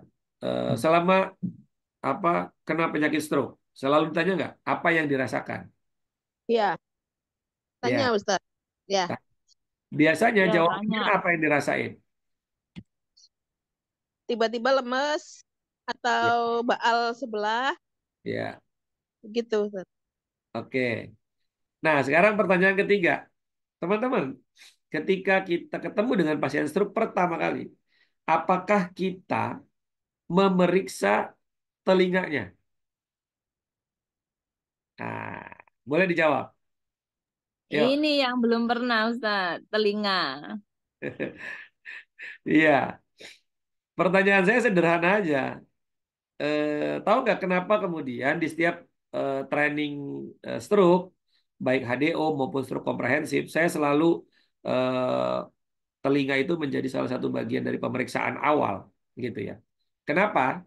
selama apa kena penyakit stroke. Selalu ditanya nggak apa yang dirasakan? Iya, tanya Ya, Ustaz. Ya, nah, biasanya Ya, jawabannya tanya. apa yang dirasain? tiba-tiba lemes Ya, atau baal sebelah ya, gitu Ustaz. oke. Nah, sekarang pertanyaan ketiga. Teman-teman, ketika kita ketemu dengan pasien stroke pertama kali, apakah kita memeriksa telinganya? Nah, boleh dijawab. Yuk. Ini yang belum pernah, Ustadz. Telinga. Iya, pertanyaan saya sederhana aja. Tahu nggak kenapa kemudian di setiap training stroke baik HDO maupun stroke komprehensif, saya selalu telinga itu menjadi salah satu bagian dari pemeriksaan awal, gitu ya. Kenapa?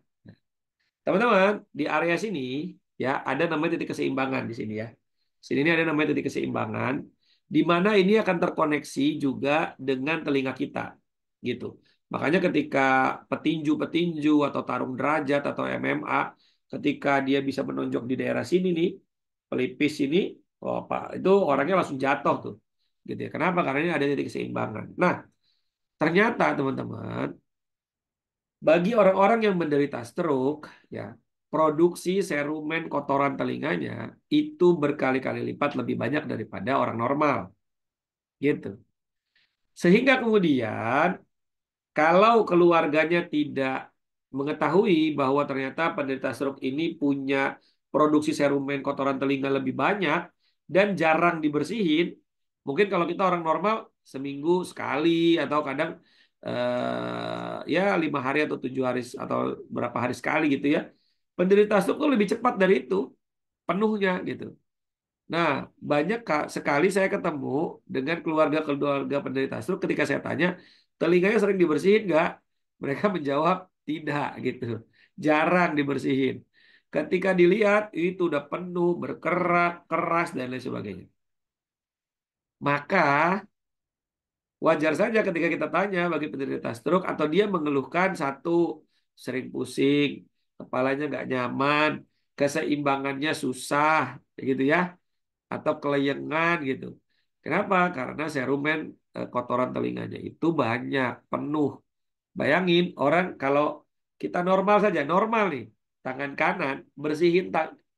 Teman-teman, di area sini ya ada namanya titik keseimbangan di sini ya. Sini ini ada namanya titik keseimbangan, di mana ini akan terkoneksi juga dengan telinga kita, gitu. Makanya ketika petinju-petinju atau tarung derajat atau MMA, ketika dia bisa menonjok di daerah sini nih, pelipis ini, oh Pak, itu orangnya langsung jatuh tuh, gitu ya. Kenapa? Karena ini ada titik keseimbangan. Nah, ternyata teman-teman, bagi orang-orang yang menderita stroke, ya, produksi serumen kotoran telinganya itu berkali-kali lipat lebih banyak daripada orang normal, gitu. Sehingga kemudian kalau keluarganya tidak mengetahui bahwa ternyata penderita stroke ini punya produksi serumen kotoran telinga lebih banyak dan jarang dibersihin, mungkin kalau kita orang normal seminggu sekali atau kadang ya 5 hari atau 7 hari atau berapa hari sekali gitu ya. Penderita stroke tuh lebih cepat dari itu penuhnya gitu. Nah, banyak sekali saya ketemu dengan keluarga-keluarga penderita stroke ketika saya tanya, telinganya sering dibersihin nggak? Mereka menjawab tidak gitu. Jarang dibersihin. Ketika dilihat itu udah penuh, berkerak, keras dan lain sebagainya. Maka wajar saja ketika kita tanya bagi penderita stroke atau dia mengeluhkan satu, sering pusing, kepalanya nggak nyaman, keseimbangannya susah, gitu ya, atau kelayangan gitu. Kenapa? Karena serumen kotoran telinganya itu banyak, penuh. Bayangin orang kalau kita normal saja, normal nih, tangan kanan bersihin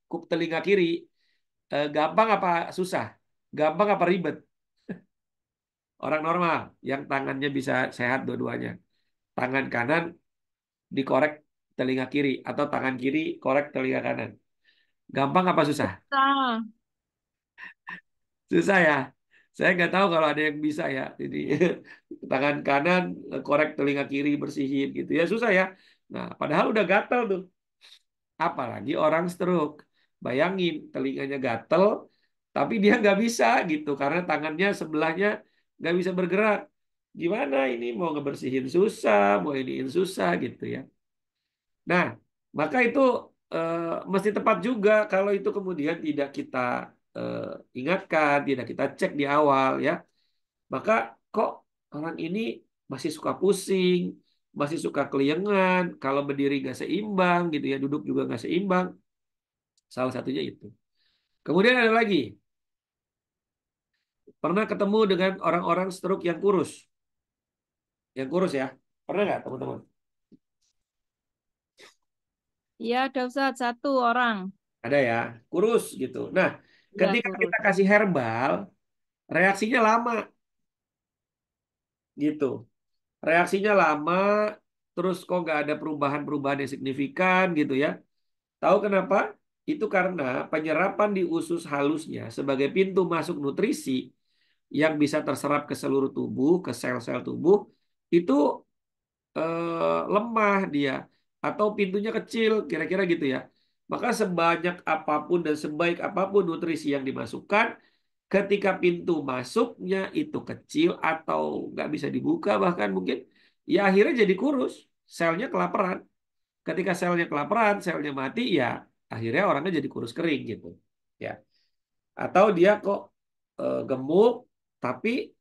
kup telinga kiri, gampang apa susah? Gampang apa ribet? Orang normal yang tangannya bisa sehat dua-duanya. Tangan kanan dikorek telinga kiri atau tangan kiri korek telinga kanan. Gampang apa susah? Susah. Susah ya. Saya nggak tahu kalau ada yang bisa ya. Jadi tangan kanan korek telinga kiri bersihin gitu ya susah ya. Nah, padahal udah gatel tuh. Apalagi orang stroke. Bayangin telinganya gatel, tapi dia nggak bisa gitu karena tangannya sebelahnya nggak bisa bergerak. Gimana ini mau ngebersihin susah, mau iniin susah gitu ya. Nah, maka itu eh, mesti tepat juga kalau itu kemudian tidak kita eh, ingatkan, tidak kita cek di awal ya. Maka kok orang ini masih suka pusing, masih suka keliengan, kalau berdiri nggak seimbang gitu ya, duduk juga nggak seimbang. Salah satunya itu. Kemudian ada lagi, pernah ketemu dengan orang-orang stroke yang kurus. Yang kurus ya, pernah nggak teman-teman? Iya, ada Ustadz, satu orang. Ada ya, kurus gitu. Nah, Ya, ketika kurus. kita kasih herbal, reaksinya lama gitu. Reaksinya lama, terus kok nggak ada perubahan-perubahan yang signifikan gitu ya. Tahu kenapa? Itu karena penyerapan di usus halusnya sebagai pintu masuk nutrisi yang bisa terserap ke seluruh tubuh, ke sel-sel tubuh, itu lemah dia. Atau pintunya kecil, kira-kira gitu ya. Maka sebanyak apapun dan sebaik apapun nutrisi yang dimasukkan, ketika pintu masuknya itu kecil atau nggak bisa dibuka bahkan mungkin, ya akhirnya jadi kurus, selnya kelaparan. Ketika selnya kelaparan, selnya mati, ya akhirnya orangnya jadi kurus kering gitu. Ya. Atau dia kok gemuk, tapi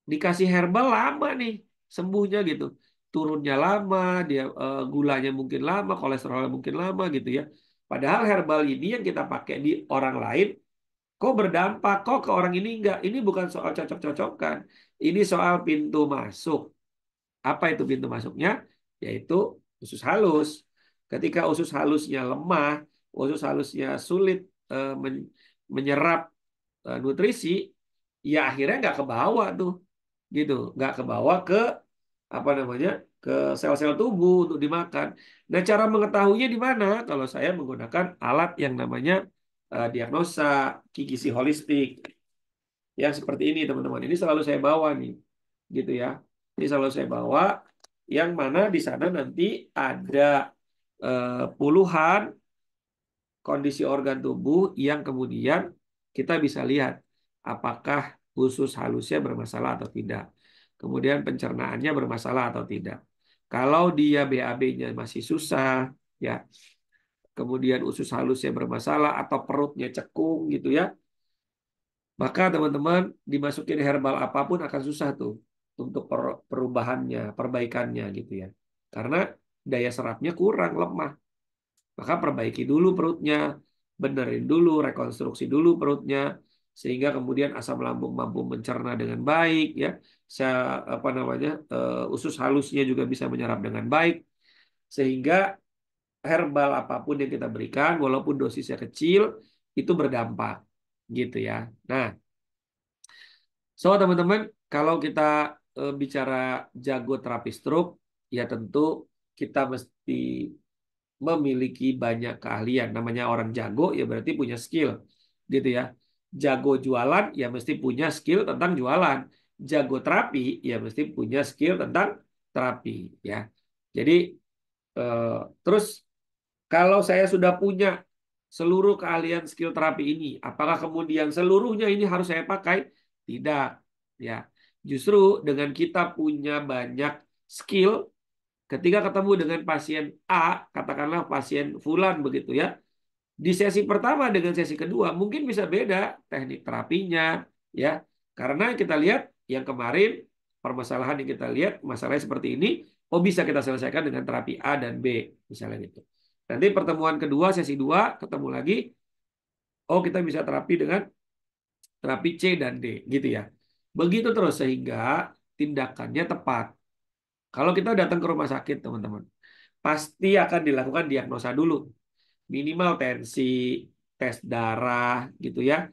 dikasih herbal lama nih sembuhnya gitu. Turunnya lama, dia gulanya mungkin lama, kolesterolnya mungkin lama gitu ya. Padahal herbal ini yang kita pakai di orang lain kok berdampak, kok ke orang ini enggak. Ini bukan soal cocok-cocokan. Ini soal pintu masuk. Apa itu pintu masuknya? Yaitu usus halus. Ketika usus halusnya lemah, usus halusnya sulit menyerap nutrisi, ya akhirnya nggak ke bawah tuh, gitu. Nggak ke bawah ke apa namanya, ke sel-sel tubuh untuk dimakan. Nah, cara mengetahuinya di mana? Kalau saya menggunakan alat yang namanya diagnosa gizi holistik yang seperti ini teman-teman. Ini selalu saya bawa nih, gitu ya. Ini selalu saya bawa yang mana di sana nanti ada puluhan kondisi organ tubuh yang kemudian kita bisa lihat apakah usus halusnya bermasalah atau tidak. Kemudian pencernaannya bermasalah atau tidak. Kalau dia BAB-nya masih susah, ya, kemudian usus halusnya bermasalah atau perutnya cekung gitu ya, maka teman-teman dimasukin herbal apapun akan susah tuh untuk perubahannya, perbaikannya gitu ya. Karena daya serapnya kurang, lemah. Maka perbaiki dulu perutnya, benerin dulu, rekonstruksi dulu perutnya, sehingga kemudian asam lambung mampu mencerna dengan baik ya. Apa namanya, usus halusnya juga bisa menyerap dengan baik, sehingga herbal apapun yang kita berikan, walaupun dosisnya kecil, itu berdampak gitu ya. Nah, so teman-teman, kalau kita bicara jago terapi stroke, ya tentu kita mesti memiliki banyak keahlian. Namanya orang jago ya berarti punya skill, gitu ya. Jago jualan ya mesti punya skill tentang jualan. Jago terapi ya mesti punya skill tentang terapi, ya. Jadi eh, terus kalau saya sudah punya seluruh keahlian skill terapi ini, apakah kemudian seluruhnya ini harus saya pakai? Tidak, ya. Justru dengan kita punya banyak skill, ketika ketemu dengan pasien A, katakanlah pasien Fulan begitu ya, di sesi pertama dengan sesi kedua mungkin bisa beda teknik terapinya, ya. Karena kita lihat yang kemarin permasalahan yang kita lihat masalahnya seperti ini, oh bisa kita selesaikan dengan terapi A dan B, misalnya gitu. Nanti pertemuan kedua sesi 2 ketemu lagi, oh kita bisa terapi dengan terapi C dan D gitu ya. Begitu terus sehingga tindakannya tepat. Kalau kita datang ke rumah sakit, teman-teman, pasti akan dilakukan diagnosa dulu. Minimal tensi, tes darah, gitu ya,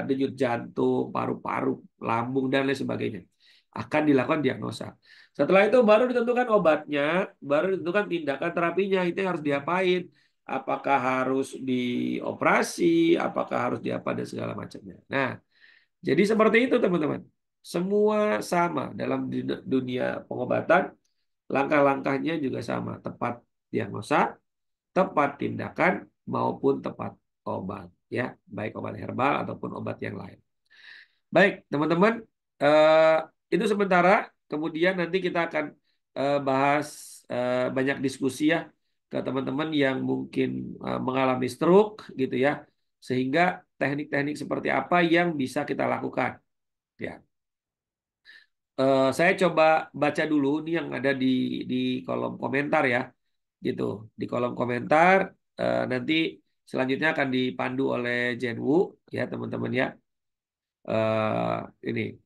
denyut jantung, paru-paru, lambung, dan lain sebagainya. Akan dilakukan diagnosa. Setelah itu baru ditentukan obatnya, baru ditentukan tindakan terapinya, itu yang harus diapain. Apakah harus dioperasi, apakah harus diapa, dan segala macamnya. Nah, jadi seperti itu teman-teman. Semua sama dalam dunia pengobatan, langkah-langkahnya juga sama. Tepat diagnosa, tepat tindakan, maupun tepat obat. Ya, baik obat herbal ataupun obat yang lain. Baik, teman-teman. eh, itu sementara. Kemudian nanti kita akan bahas banyak diskusi ya ke teman-teman yang mungkin mengalami stroke gitu ya. Sehingga teknik-teknik seperti apa yang bisa kita lakukan. Ya. Saya coba baca dulu nih yang ada di kolom komentar ya, gitu. Di kolom komentar nanti selanjutnya akan dipandu oleh Jenwu ya teman-teman ya. Ini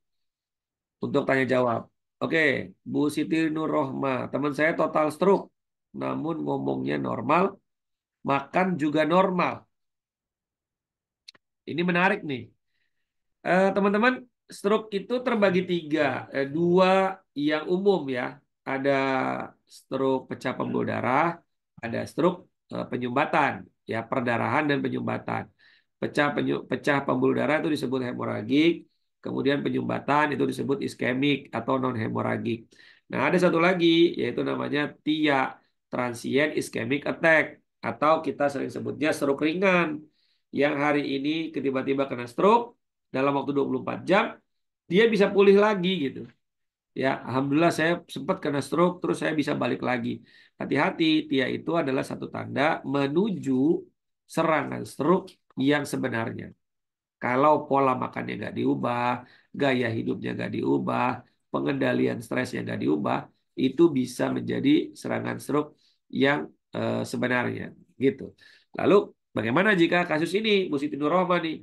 untuk tanya jawab. Oke, Bu Siti Nurrohma, teman saya total stroke, namun ngomongnya normal, makan juga normal. Ini menarik nih. Teman-teman, stroke itu terbagi 3. Dua yang umum ya. Ada stroke pecah pembuluh darah, ada stroke penyumbatan, ya perdarahan dan penyumbatan. Pecah pembuluh darah itu disebut hemoragik, kemudian penyumbatan itu disebut iskemik atau non hemoragik. Nah, ada satu lagi yaitu namanya TIA, transient ischemic attack, atau kita sering sebutnya stroke ringan. Yang hari ini tiba-tiba kena stroke, dalam waktu 24 jam dia bisa pulih lagi gitu. Ya, alhamdulillah saya sempat kena stroke terus saya bisa balik lagi. Hati-hati, TIA itu adalah satu tanda menuju serangan stroke yang sebenarnya. Kalau pola makannya nggak diubah, gaya hidupnya nggak diubah, pengendalian stresnya nggak diubah, itu bisa menjadi serangan stroke yang sebenarnya gitu. Lalu bagaimana jika kasus ini Bu Siti Nurrohma nih,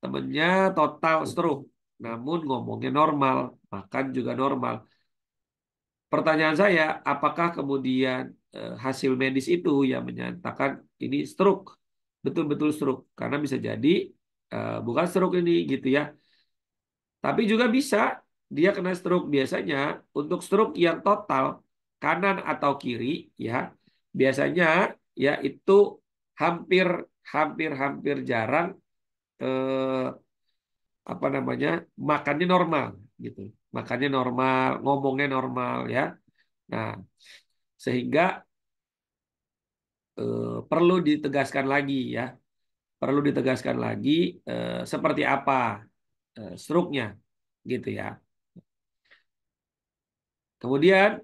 temennya total stroke, namun ngomongnya normal, makan juga normal. Pertanyaan saya, apakah kemudian hasil medis itu yang menyatakan ini stroke, betul-betul stroke? Karena bisa jadi bukan stroke ini gitu ya. Tapi juga bisa dia kena stroke. Biasanya untuk stroke yang total kanan atau kiri ya, biasanya ya itu hampir hampir hampir jarang apa namanya makannya normal gitu. Makannya normal, ngomongnya normal ya. Nah, sehingga perlu ditegaskan lagi ya. perlu ditegaskan lagi seperti apa stroke-nya gitu ya. Kemudian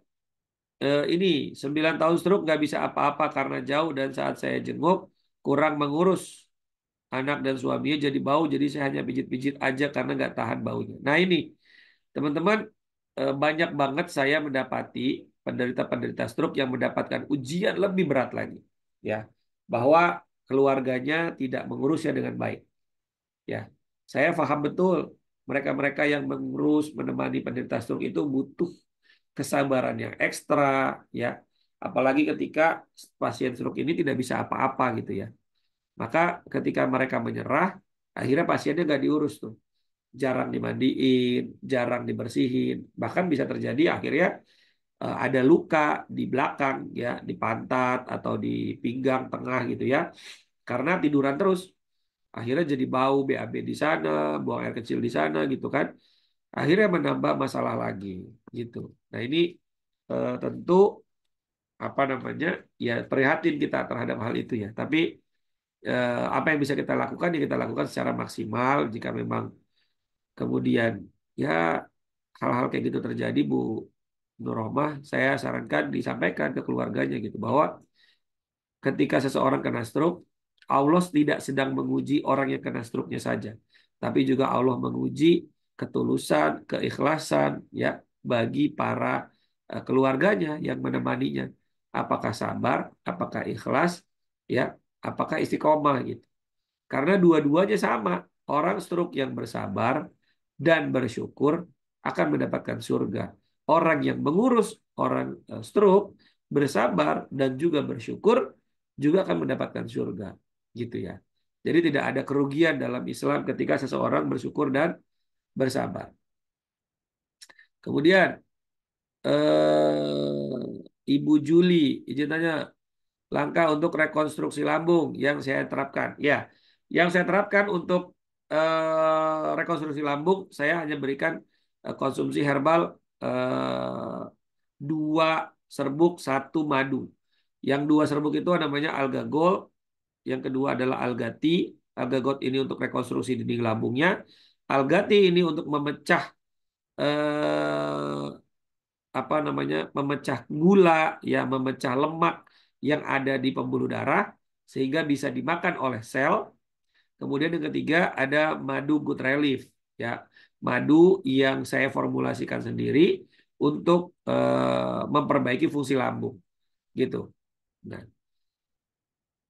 ini 9 tahun stroke nggak bisa apa-apa karena jauh dan saat saya jenguk kurang mengurus anak dan suaminya jadi bau, jadi saya hanya pijit-pijit aja karena nggak tahan baunya. Nah ini teman-teman, banyak banget saya mendapati penderita-penderita stroke yang mendapatkan ujian lebih berat lagi, ya, bahwa keluarganya tidak mengurusnya dengan baik. Ya, saya paham betul mereka-mereka yang mengurus, menemani penderita stroke itu butuh kesabaran yang ekstra, ya. Apalagi ketika pasien stroke ini tidak bisa apa-apa gitu ya. Maka ketika mereka menyerah, akhirnya pasiennya nggak diurus tuh. Jarang dimandiin, jarang dibersihin. Bahkan bisa terjadi akhirnya ada luka di belakang, ya, di pantat atau di pinggang tengah gitu ya. Karena tiduran terus. Akhirnya jadi bau BAB di sana, buang air kecil di sana gitu kan. Akhirnya menambah masalah lagi gitu. Nah ini tentu apa namanya, ya prihatin kita terhadap hal itu ya. Tapi apa yang bisa kita lakukan ya kita lakukan secara maksimal. Jika memang kemudian ya hal-hal kayak gitu terjadi, Bu Nurrohmah, saya sarankan disampaikan ke keluarganya gitu bahwa ketika seseorang kena stroke, Allah tidak sedang menguji orang yang kena stroke-nya saja, tapi juga Allah menguji ketulusan, keikhlasan ya bagi para keluarganya yang menemaninya. Apakah sabar, apakah ikhlas, ya, apakah istiqomah gitu. Karena dua-duanya sama. Orang stroke yang bersabar dan bersyukur akan mendapatkan surga. Orang yang mengurus orang stroke, bersabar dan juga bersyukur juga akan mendapatkan surga. Gitu ya. Jadi tidak ada kerugian dalam Islam ketika seseorang bersyukur dan bersabar. Kemudian Ibu Juli, izin tanya, langkah untuk rekonstruksi lambung yang saya terapkan. Ya, yang saya terapkan untuk rekonstruksi lambung, saya hanya berikan konsumsi herbal 2 serbuk 1 madu. Yang 2 serbuk itu namanya alga gold, yang kedua adalah alga tea. Alga gold ini untuk rekonstruksi dinding lambungnya. Alga tea ini untuk memecah apa namanya, memecah gula, ya, memecah lemak yang ada di pembuluh darah sehingga bisa dimakan oleh sel. Kemudian yang ketiga ada madu good relief, ya, madu yang saya formulasikan sendiri untuk memperbaiki fungsi lambung, gitu. Nah,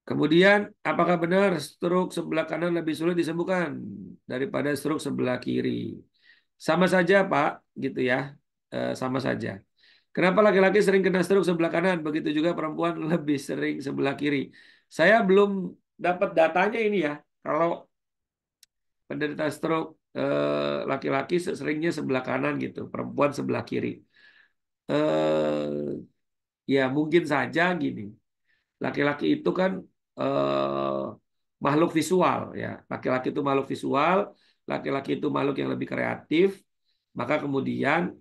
kemudian apakah benar stroke sebelah kanan lebih sulit disembuhkan daripada stroke sebelah kiri? Sama saja, Pak, gitu ya, sama saja. Kenapa laki-laki sering kena stroke sebelah kanan, begitu juga perempuan lebih sering sebelah kiri? Saya belum dapat datanya ini ya. Kalau penderita stroke laki-laki seringnya sebelah kanan gitu, perempuan sebelah kiri. Ya mungkin saja gini. Laki-laki itu kan makhluk visual ya. Laki-laki itu makhluk visual, laki-laki itu makhluk yang lebih kreatif. Maka kemudian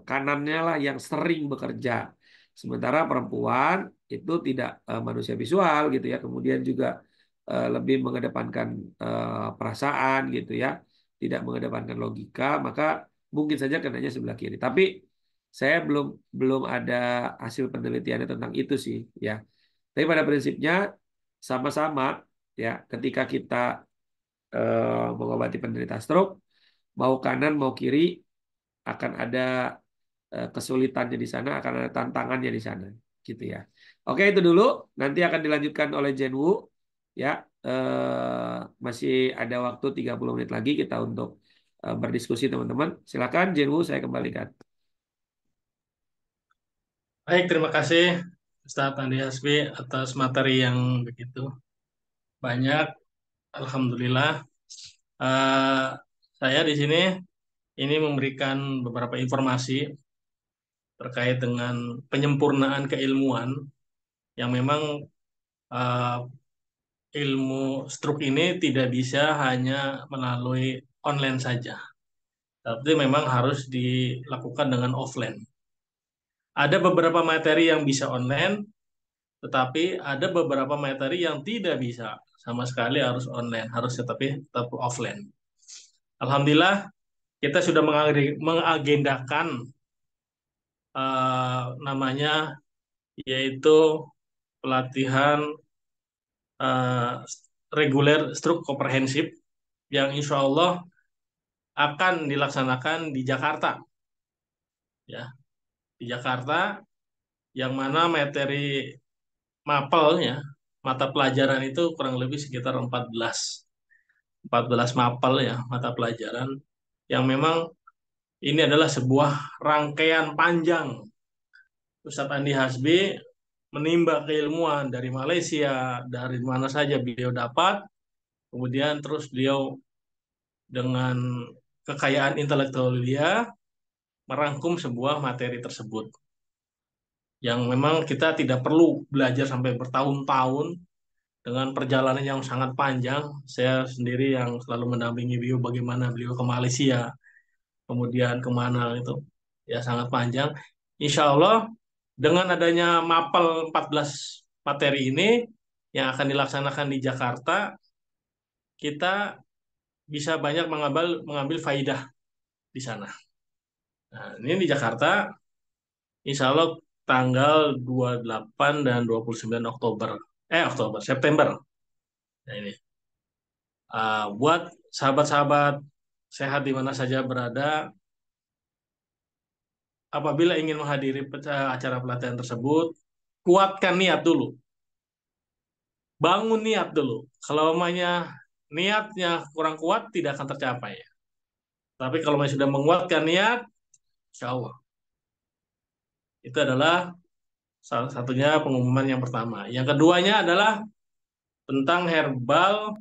kanannya lah yang sering bekerja. Sementara perempuan itu tidak manusia visual gitu ya. Kemudian juga lebih mengedepankan perasaan gitu ya. Tidak mengedepankan logika, maka mungkin saja kenanya sebelah kiri. Tapi saya belum ada hasil penelitiannya tentang itu sih ya. Tapi pada prinsipnya sama-sama ya, ketika kita mengobati penderita stroke, mau kanan mau kiri akan ada kesulitannya di sana, akan ada tantangannya di sana, gitu ya. Oke, itu dulu. Nanti akan dilanjutkan oleh Jenwu ya. Masih ada waktu 30 menit lagi kita untuk berdiskusi teman-teman. Silakan Jenwu, saya kembalikan. Baik, terima kasih Ustadz Andi Hasbi atas materi yang begitu banyak. Alhamdulillah. Saya di sini ini memberikan beberapa informasi terkait dengan penyempurnaan keilmuan yang memang ilmu stroke ini tidak bisa hanya melalui online saja, tapi memang harus dilakukan dengan offline. Ada beberapa materi yang bisa online, tetapi ada beberapa materi yang tidak bisa sama sekali harus online, harus tetap offline. Alhamdulillah kita sudah mengagendakan namanya yaitu pelatihan reguler stroke komprehensif yang insya Allah akan dilaksanakan di Jakarta, ya, di Jakarta, yang mana materi mapelnya, mata pelajaran itu kurang lebih sekitar 14 mapel ya, mata pelajaran yang memang ini adalah sebuah rangkaian panjang. Ustadz Andi Hasbi menimba keilmuan dari Malaysia, dari mana saja beliau dapat, kemudian terus beliau dengan kekayaan intelektual dia merangkum sebuah materi tersebut. Yang memang kita tidak perlu belajar sampai bertahun-tahun dengan perjalanan yang sangat panjang. Saya sendiri yang selalu mendampingi beliau bagaimana beliau ke Malaysia, kemudian kemana itu, ya sangat panjang. Insya Allah dengan adanya mapel 14 materi ini yang akan dilaksanakan di Jakarta, kita bisa banyak mengambil faidah di sana. Nah, ini di Jakarta, insya Allah tanggal 28 dan 29 September. Nah, ini. Buat sahabat-sahabat sehat di mana saja berada, apabila ingin menghadiri acara pelatihan tersebut, kuatkan niat dulu. Bangun niat dulu. Kalau niatnya kurang kuat, tidak akan tercapai. Tapi kalau sudah menguatkan niat, insya Allah. Itu adalah salah satunya pengumuman yang pertama. Yang keduanya adalah tentang herbal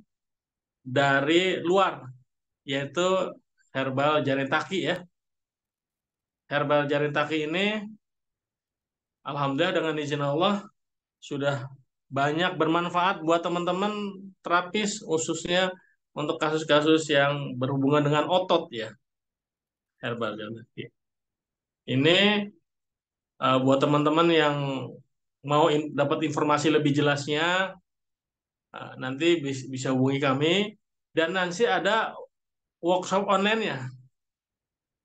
dari luar, yaitu herbal jaritaki ya. Herbal jaritaki ini, alhamdulillah dengan izin Allah, sudah banyak bermanfaat buat teman-teman terapis, khususnya untuk kasus-kasus yang berhubungan dengan otot ya. Herbal jaritaki. Ini buat teman-teman yang mau dapat informasi lebih jelasnya, nanti bisa hubungi kami, dan nanti ada workshop online-nya.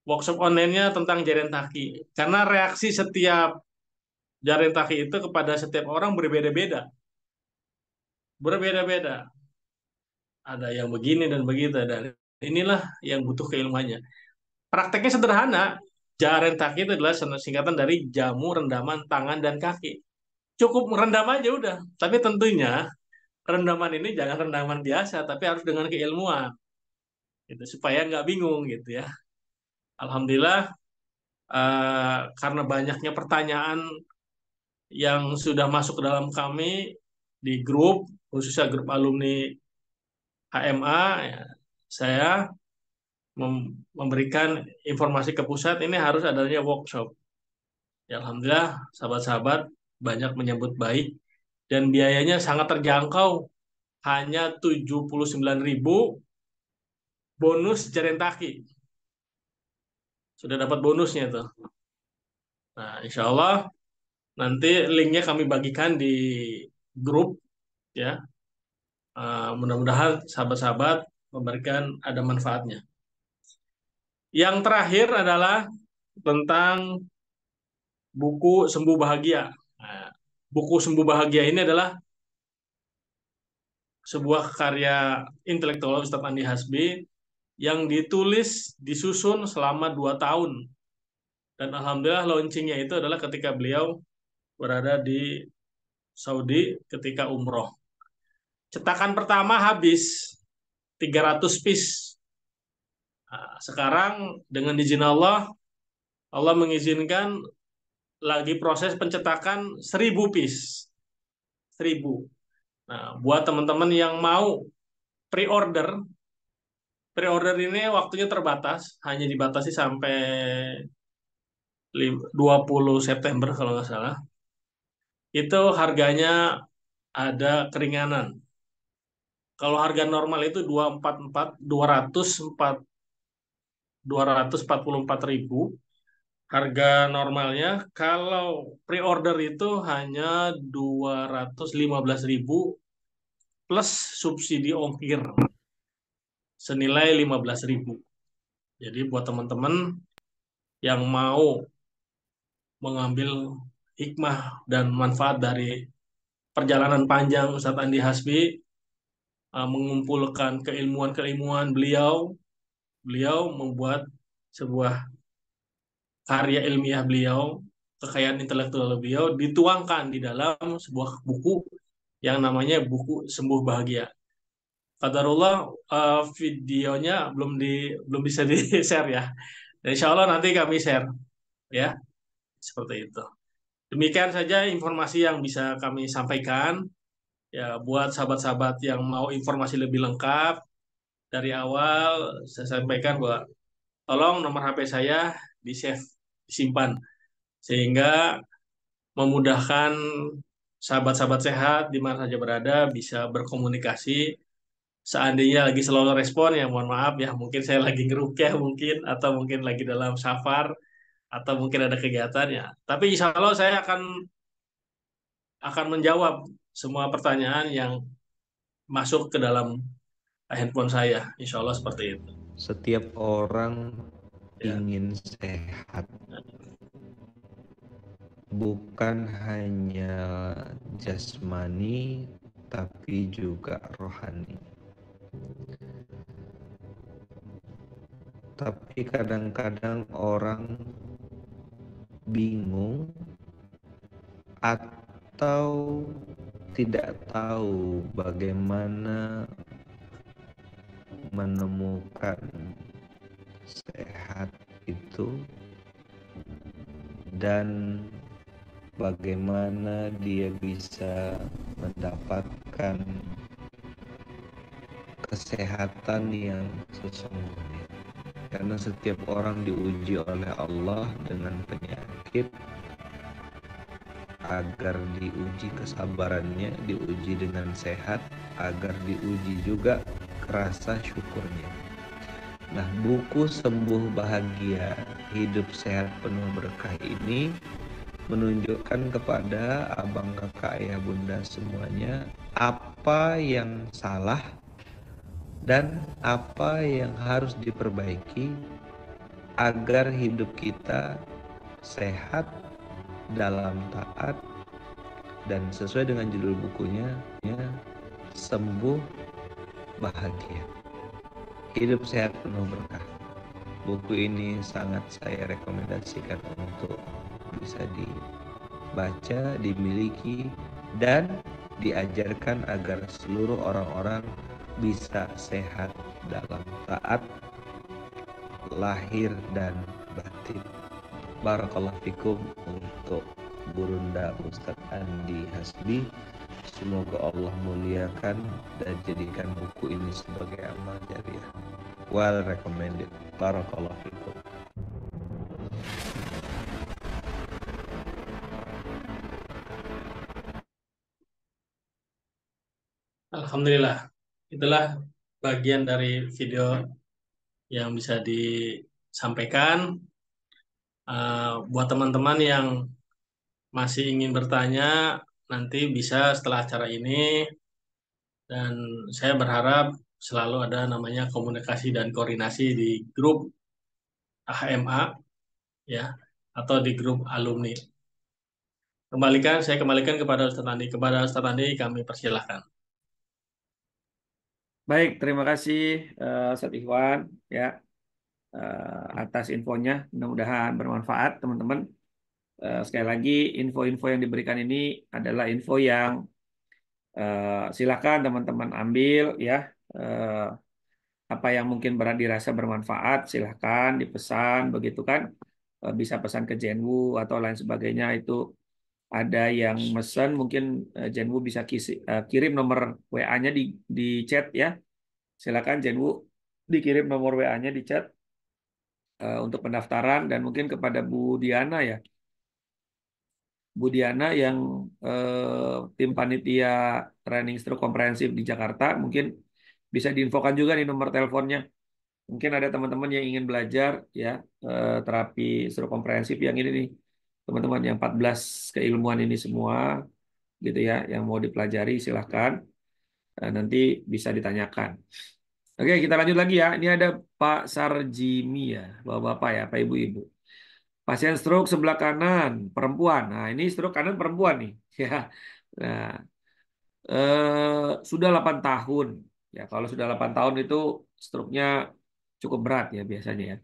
Workshop online-nya tentang jaritaki. Karena reaksi setiap jaritaki itu kepada setiap orang berbeda-beda. Berbeda-beda. Ada yang begini dan begitu. Dan inilah yang butuh keilmuannya. Prakteknya sederhana. Jaritaki itu adalah singkatan dari jamu rendaman tangan dan kaki. Cukup rendam aja udah. Tapi tentunya rendaman ini jangan rendaman biasa, tapi harus dengan keilmuan. Gitu, supaya nggak bingung gitu ya. Alhamdulillah, karena banyaknya pertanyaan yang sudah masuk ke dalam kami di grup, khususnya grup alumni HMA, ya, saya memberikan informasi ke pusat, ini harus adanya workshop. Ya, alhamdulillah, sahabat-sahabat banyak menyambut baik, dan biayanya sangat terjangkau, hanya 79.000 bonus jaritaki. Sudah dapat bonusnya tuh. Nah, insya Allah nanti linknya kami bagikan di grup ya. Mudah-mudahan sahabat-sahabat memberikan ada manfaatnya. Yang terakhir adalah tentang buku Sembuh Bahagia. Nah, buku Sembuh Bahagia ini adalah sebuah karya intelektual Ustadz Andi Hasbi yang disusun selama 2 tahun. Dan alhamdulillah launchingnya itu adalah ketika beliau berada di Saudi ketika umroh. Cetakan pertama habis 300 piece. Nah, sekarang dengan izin Allah mengizinkan lagi proses pencetakan 1000 piece. 1000. Nah, buat teman-teman yang mau pre-order ini waktunya terbatas, hanya dibatasi sampai 20 September kalau nggak salah. Itu harganya ada keringanan. Kalau harga normal itu 244.000. Harga normalnya kalau pre-order itu hanya 215.000 plus subsidi ongkir senilai 15.000. Jadi buat teman-teman yang mau mengambil hikmah dan manfaat dari perjalanan panjang Ustadz Andi Hasbi, mengumpulkan keilmuan-keilmuan beliau membuat sebuah karya ilmiah beliau, kekayaan intelektual beliau dituangkan di dalam sebuah buku yang namanya buku Sembuh Bahagia. Qadarullah, videonya belum bisa di-share ya. Dan insya Allah nanti kami share ya, seperti itu. Demikian saja informasi yang bisa kami sampaikan. Ya, buat sahabat-sahabat yang mau informasi lebih lengkap, dari awal saya sampaikan bahwa tolong nomor HP saya di-save, disimpan, sehingga memudahkan sahabat-sahabat sehat di mana saja berada bisa berkomunikasi. Seandainya lagi selalu respon, ya mohon maaf ya, mungkin saya lagi ngerukyah mungkin, atau mungkin lagi dalam safar, atau mungkin ada kegiatan ya. Tapi insya Allah saya akan menjawab semua pertanyaan yang masuk ke dalam handphone saya. Insya Allah seperti itu. Setiap orang Ya. ingin sehat, bukan hanya jasmani tapi juga rohani. Tapi kadang-kadang orang bingung atau tidak tahu bagaimana menemukan sehat itu dan bagaimana dia bisa mendapatkan kesehatan yang sesungguhnya. Karena setiap orang diuji oleh Allah dengan penyakit agar diuji kesabarannya, diuji dengan sehat agar diuji juga rasa syukurnya. Nah, buku Sembuh Bahagia, Hidup Sehat Penuh Berkah ini menunjukkan kepada abang, kakak, ayah, bunda semuanya apa yang salah dan apa yang harus diperbaiki agar hidup kita sehat, dalam taat, dan sesuai dengan judul bukunya, Sembuh Bahagia, Hidup Sehat Penuh Berkah. Buku ini sangat saya rekomendasikan untuk bisa dibaca, dimiliki, dan diajarkan agar seluruh orang-orang bisa sehat dalam taat, lahir dan batin. Barakallahu fikum untuk Burunda Ustadz Andi Hasbi. Semoga Allah muliakan dan jadikan buku ini sebagai amal jariah. Well recommended. Barakallahu fikum. Alhamdulillah, itulah bagian dari video yang bisa disampaikan. Buat teman-teman yang masih ingin bertanya, nanti bisa setelah acara ini, dan saya berharap selalu ada namanya komunikasi dan koordinasi di grup HMA ya, atau di grup alumni. Saya kembalikan kepada Ustadz Andi. Kepada Ustadz Andi kami persilahkan. Baik, terima kasih Ustadz Ikhwan ya atas infonya. Mudah-mudahan bermanfaat teman-teman. Sekali lagi info-info yang diberikan ini adalah info yang silakan teman-teman ambil ya. Apa yang mungkin dirasa bermanfaat silahkan dipesan begitu kan. Bisa pesan ke Jenwu atau lain sebagainya. Itu ada yang mesen mungkin Jenwu bisa kirim nomor WA-nya di chat ya. Silakan Jenwu dikirim nomor WA-nya di chat untuk pendaftaran, dan mungkin kepada Bu Diana ya. Bu Diana yang tim panitia training stroke komprehensif di Jakarta, mungkin bisa diinfokan juga nih nomor teleponnya. Mungkin ada teman-teman yang ingin belajar ya terapi stroke komprehensif yang ini nih. Teman-teman yang 14 keilmuan ini semua gitu ya, yang mau dipelajari silahkan. Nanti bisa ditanyakan. Oke, kita lanjut lagi ya. Ini ada Pak Sarjimi ya, bapak-bapak ya, Pak ibu-ibu. Pasien stroke sebelah kanan, perempuan. Nah, ini stroke kanan perempuan nih. Ya. Nah, sudah 8 tahun. Ya, kalau sudah 8 tahun itu stroke-nya cukup berat ya biasanya ya.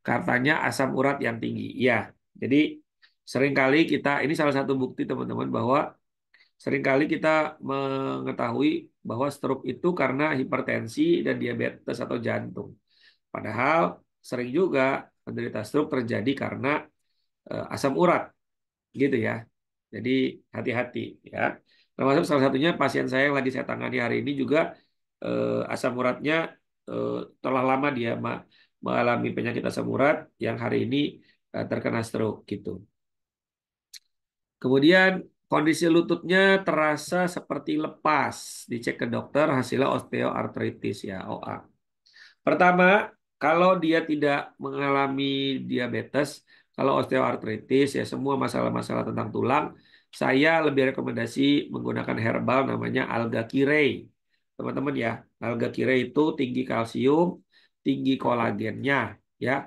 Katanya asam urat yang tinggi. Ya, jadi seringkali kita, ini salah satu bukti teman-teman bahwa seringkali kita mengetahui bahwa stroke itu karena hipertensi dan diabetes atau jantung. Padahal sering juga penderita stroke terjadi karena asam urat, gitu ya. Jadi hati-hati ya. Termasuk salah satunya pasien saya yang lagi saya tangani hari ini juga asam uratnya telah lama dia mengalami penyakit asam urat yang hari ini terkena stroke gitu. Kemudian kondisi lututnya terasa seperti lepas. Dicek ke dokter hasilnya osteoartritis ya, OA. Pertama, kalau dia tidak mengalami diabetes, kalau osteoartritis ya semua masalah-masalah tentang tulang, saya lebih rekomendasi menggunakan herbal namanya alga kirei. Teman-teman ya, alga kirei itu tinggi kalsium, tinggi kolagennya ya.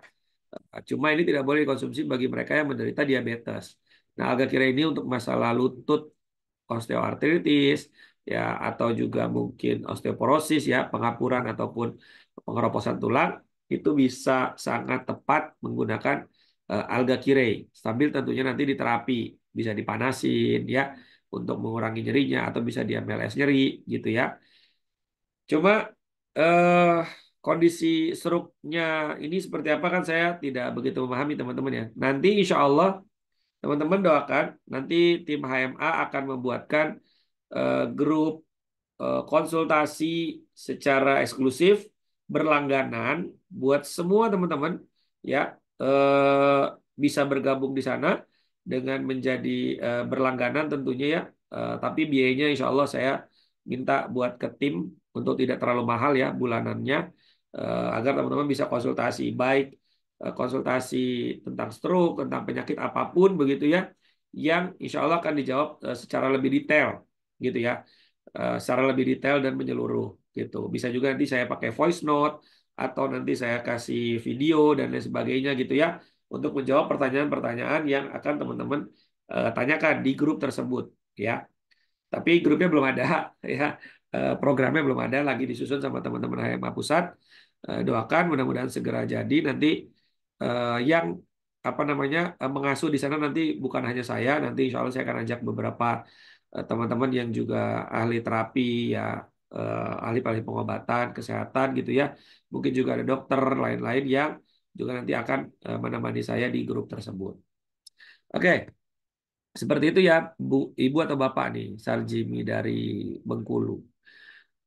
Cuma ini tidak boleh dikonsumsi bagi mereka yang menderita diabetes. Nah, alga kirei ini untuk masalah lutut, osteoartritis ya, atau juga mungkin osteoporosis ya, pengapuran ataupun pengeroposan tulang, itu bisa sangat tepat menggunakan alga kirei. Sambil tentunya nanti diterapi, bisa dipanasin ya untuk mengurangi nyerinya atau bisa di MLS nyeri gitu ya. Cuma eh, kondisi stroke-nya ini seperti apa kan saya tidak begitu memahami teman-teman ya. Nanti insya Allah teman-teman doakan nanti tim HMA akan membuatkan grup konsultasi secara eksklusif berlangganan buat semua teman-teman ya eh, bisa bergabung di sana dengan menjadi berlangganan tentunya ya. Tapi biayanya insya Allah saya minta buat ke tim untuk tidak terlalu mahal ya bulanannya agar teman-teman bisa konsultasi baik konsultasi tentang stroke, tentang penyakit apapun begitu ya, yang insya Allah akan dijawab secara lebih detail gitu ya, secara lebih detail dan menyeluruh gitu. Bisa juga nanti saya pakai voice note atau nanti saya kasih video dan lain sebagainya gitu ya untuk menjawab pertanyaan-pertanyaan yang akan teman-teman tanyakan di grup tersebut ya. Tapi grupnya belum ada ya. Programnya belum ada, lagi disusun sama teman-teman HMA Pusat. Doakan mudah-mudahan segera jadi nanti yang apa namanya mengasuh di sana nanti bukan hanya saya, nanti insya Allah saya akan ajak beberapa teman-teman yang juga ahli terapi ya, ahli-ahli pengobatan, kesehatan gitu ya. Mungkin juga ada dokter lain-lain yang juga nanti akan menemani saya di grup tersebut. Oke. Seperti itu ya, Bu, Ibu atau Bapak nih, Sarjimi dari Bengkulu.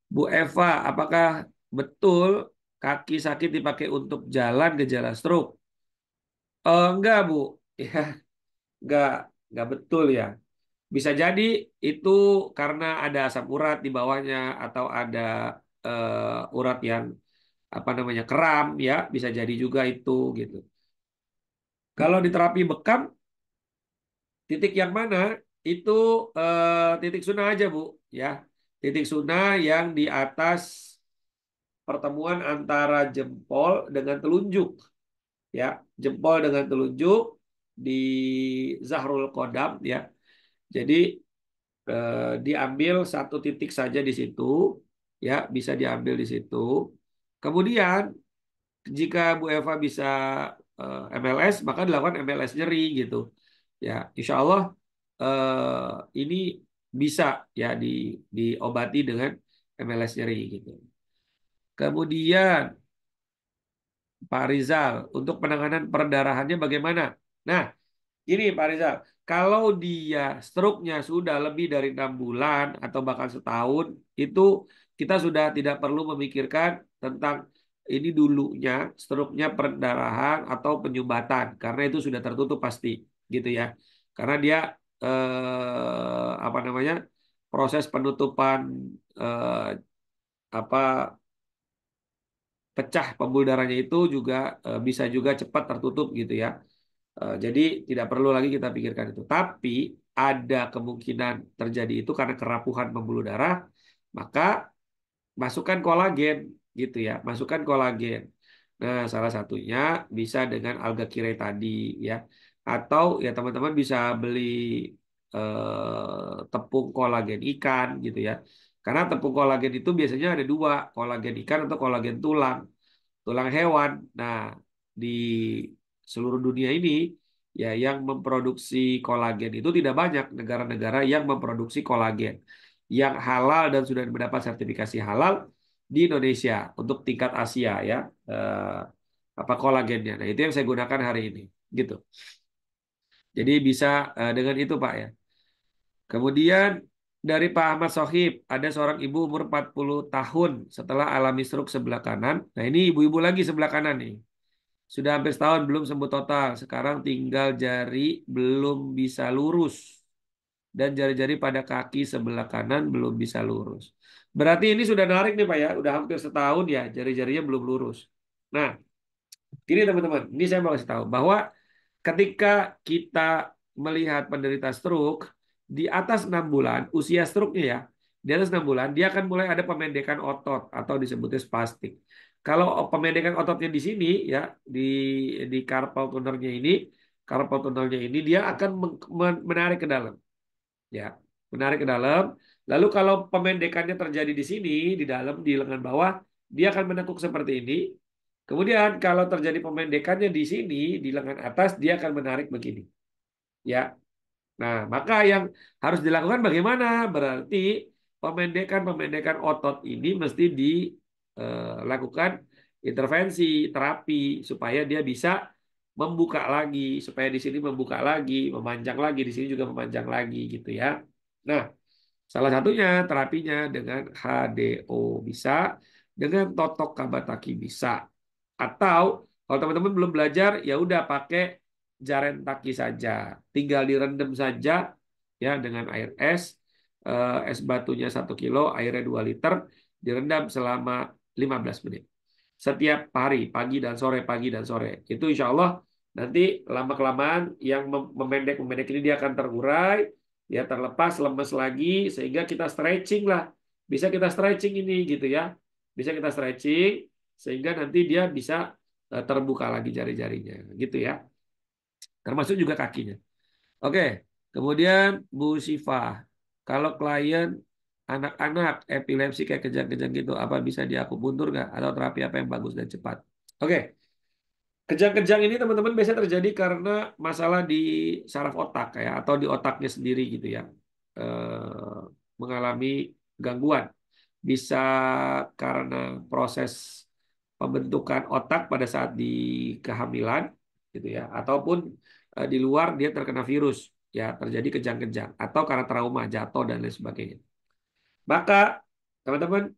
Bu Eva, apakah betul kaki sakit dipakai untuk jalan gejala stroke? Enggak, Bu. Ya, enggak, enggak betul ya. Bisa jadi itu karena ada asam urat di bawahnya atau ada urat yang apa namanya kram ya, bisa jadi juga itu gitu. Kalau di terapi bekam titik yang mana? Itu titik sunnah aja, Bu. Ya, titik sunnah yang di atas pertemuan antara jempol dengan telunjuk. Ya, jempol dengan telunjuk di Zahrul Qadam. Ya, jadi diambil satu titik saja di situ. Ya, bisa diambil di situ. Kemudian jika Bu Eva bisa MLS, maka dilakukan MLS nyeri gitu. Ya, insya Allah ini bisa ya diobati dengan MLS nyeri gitu. Kemudian Pak Rizal, untuk penanganan perdarahannya bagaimana? Nah, ini Pak Rizal, kalau dia stroke-nya sudah lebih dari 6 bulan atau bahkan setahun, itu kita sudah tidak perlu memikirkan tentang ini dulunya stroke-nya perdarahan atau penyumbatan, karena itu sudah tertutup pasti, gitu ya. Karena dia apa namanya proses penutupan apa pecah pembuluh darahnya itu juga bisa juga cepat tertutup gitu ya. Jadi tidak perlu lagi kita pikirkan itu. Tapi ada kemungkinan terjadi itu karena kerapuhan pembuluh darah, maka masukkan kolagen gitu ya, masukkan kolagen. Nah, salah satunya bisa dengan alga kire tadi ya. Atau ya teman-teman bisa beli tepung kolagen ikan gitu ya. Karena tepung kolagen itu biasanya ada dua, kolagen ikan atau kolagen tulang hewan. Nah, di seluruh dunia ini ya yang memproduksi kolagen itu tidak banyak negara-negara yang memproduksi kolagen yang halal dan sudah mendapat sertifikasi halal di Indonesia untuk tingkat Asia ya. Apa kolagennya. Nah, itu yang saya gunakan hari ini gitu. Jadi bisa dengan itu Pak ya. Kemudian dari Pak Ahmad Sohib, ada seorang ibu umur 40 tahun setelah alami stroke sebelah kanan. Nah, ini ibu-ibu lagi sebelah kanan nih. Sudah hampir setahun belum sembuh total. Sekarang tinggal jari belum bisa lurus. Dan jari-jari pada kaki sebelah kanan belum bisa lurus. Berarti ini sudah narik nih Pak ya. Udah hampir setahun ya jari-jarinya belum lurus. Nah, ini teman-teman. Ini saya mau kasih tahu bahwa ketika kita melihat penderita stroke, di atas 6 bulan, usia stroke-nya ya, di atas 6 bulan, dia akan mulai ada pemendekan otot atau disebutnya spastik. Kalau pemendekan ototnya di sini ya, di carpal tunnelnya ini dia akan menarik ke dalam. Ya, menarik ke dalam. Lalu kalau pemendekannya terjadi di sini, di dalam, di lengan bawah, dia akan menekuk seperti ini. Kemudian kalau terjadi pemendekannya di sini, di lengan atas, dia akan menarik begini. Ya, nah, maka yang harus dilakukan bagaimana? Berarti pemendekan otot ini mesti dilakukan intervensi, terapi supaya dia bisa membuka lagi, supaya di sini membuka lagi, memanjang lagi, di sini juga memanjang lagi gitu ya. Nah, salah satunya terapinya dengan HDO bisa, dengan totok kabataki bisa. Atau kalau teman-teman belum belajar, ya udah pakai jaren taki saja. Tinggal direndam saja ya dengan air es. Es batunya 1 kilo, airnya 2 liter, direndam selama 15 menit. Setiap hari, pagi dan sore, pagi dan sore. Itu insya Allah nanti lama-kelamaan yang memendek ini dia akan terurai, ya terlepas, lemes lagi, sehingga kita stretching lah. Bisa kita stretching ini gitu ya. Bisa kita stretching, sehingga nanti dia bisa terbuka lagi jari-jarinya gitu ya, termasuk juga kakinya. Oke, kemudian Bu Siva, kalau klien anak-anak epilepsi kayak kejang-kejang gitu, apa bisa diakupuntur nggak, atau terapi apa yang bagus dan cepat? Oke, kejang-kejang ini teman-teman biasanya terjadi karena masalah di saraf otak ya, atau di otaknya sendiri gitu ya, mengalami gangguan. Bisa karena proses pembentukan otak pada saat di kehamilan gitu ya, ataupun di luar dia terkena virus ya, terjadi kejang-kejang, atau karena trauma jatuh dan lain sebagainya. Maka teman-teman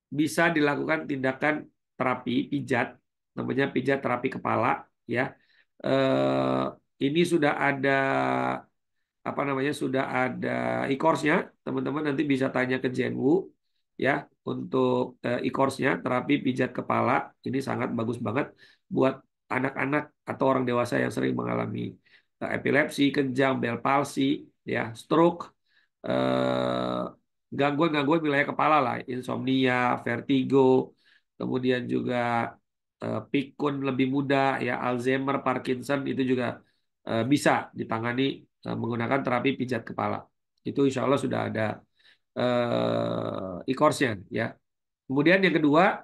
bisa dilakukan tindakan terapi pijat, namanya pijat terapi kepala ya. Ini sudah ada apa namanya, sudah ada e-course-nya, teman-teman nanti bisa tanya ke Jenwu ya untuk e-course-nya terapi pijat kepala. Ini sangat bagus banget buat anak-anak atau orang dewasa yang sering mengalami epilepsi, kejang, Bell palsy ya, stroke, gangguan-gangguan wilayah kepala lah, insomnia, vertigo, kemudian juga pikun lebih muda ya, Alzheimer, Parkinson, itu juga bisa ditangani menggunakan terapi pijat kepala. Itu insya Allah sudah ada e-course-nya ya. Kemudian yang kedua,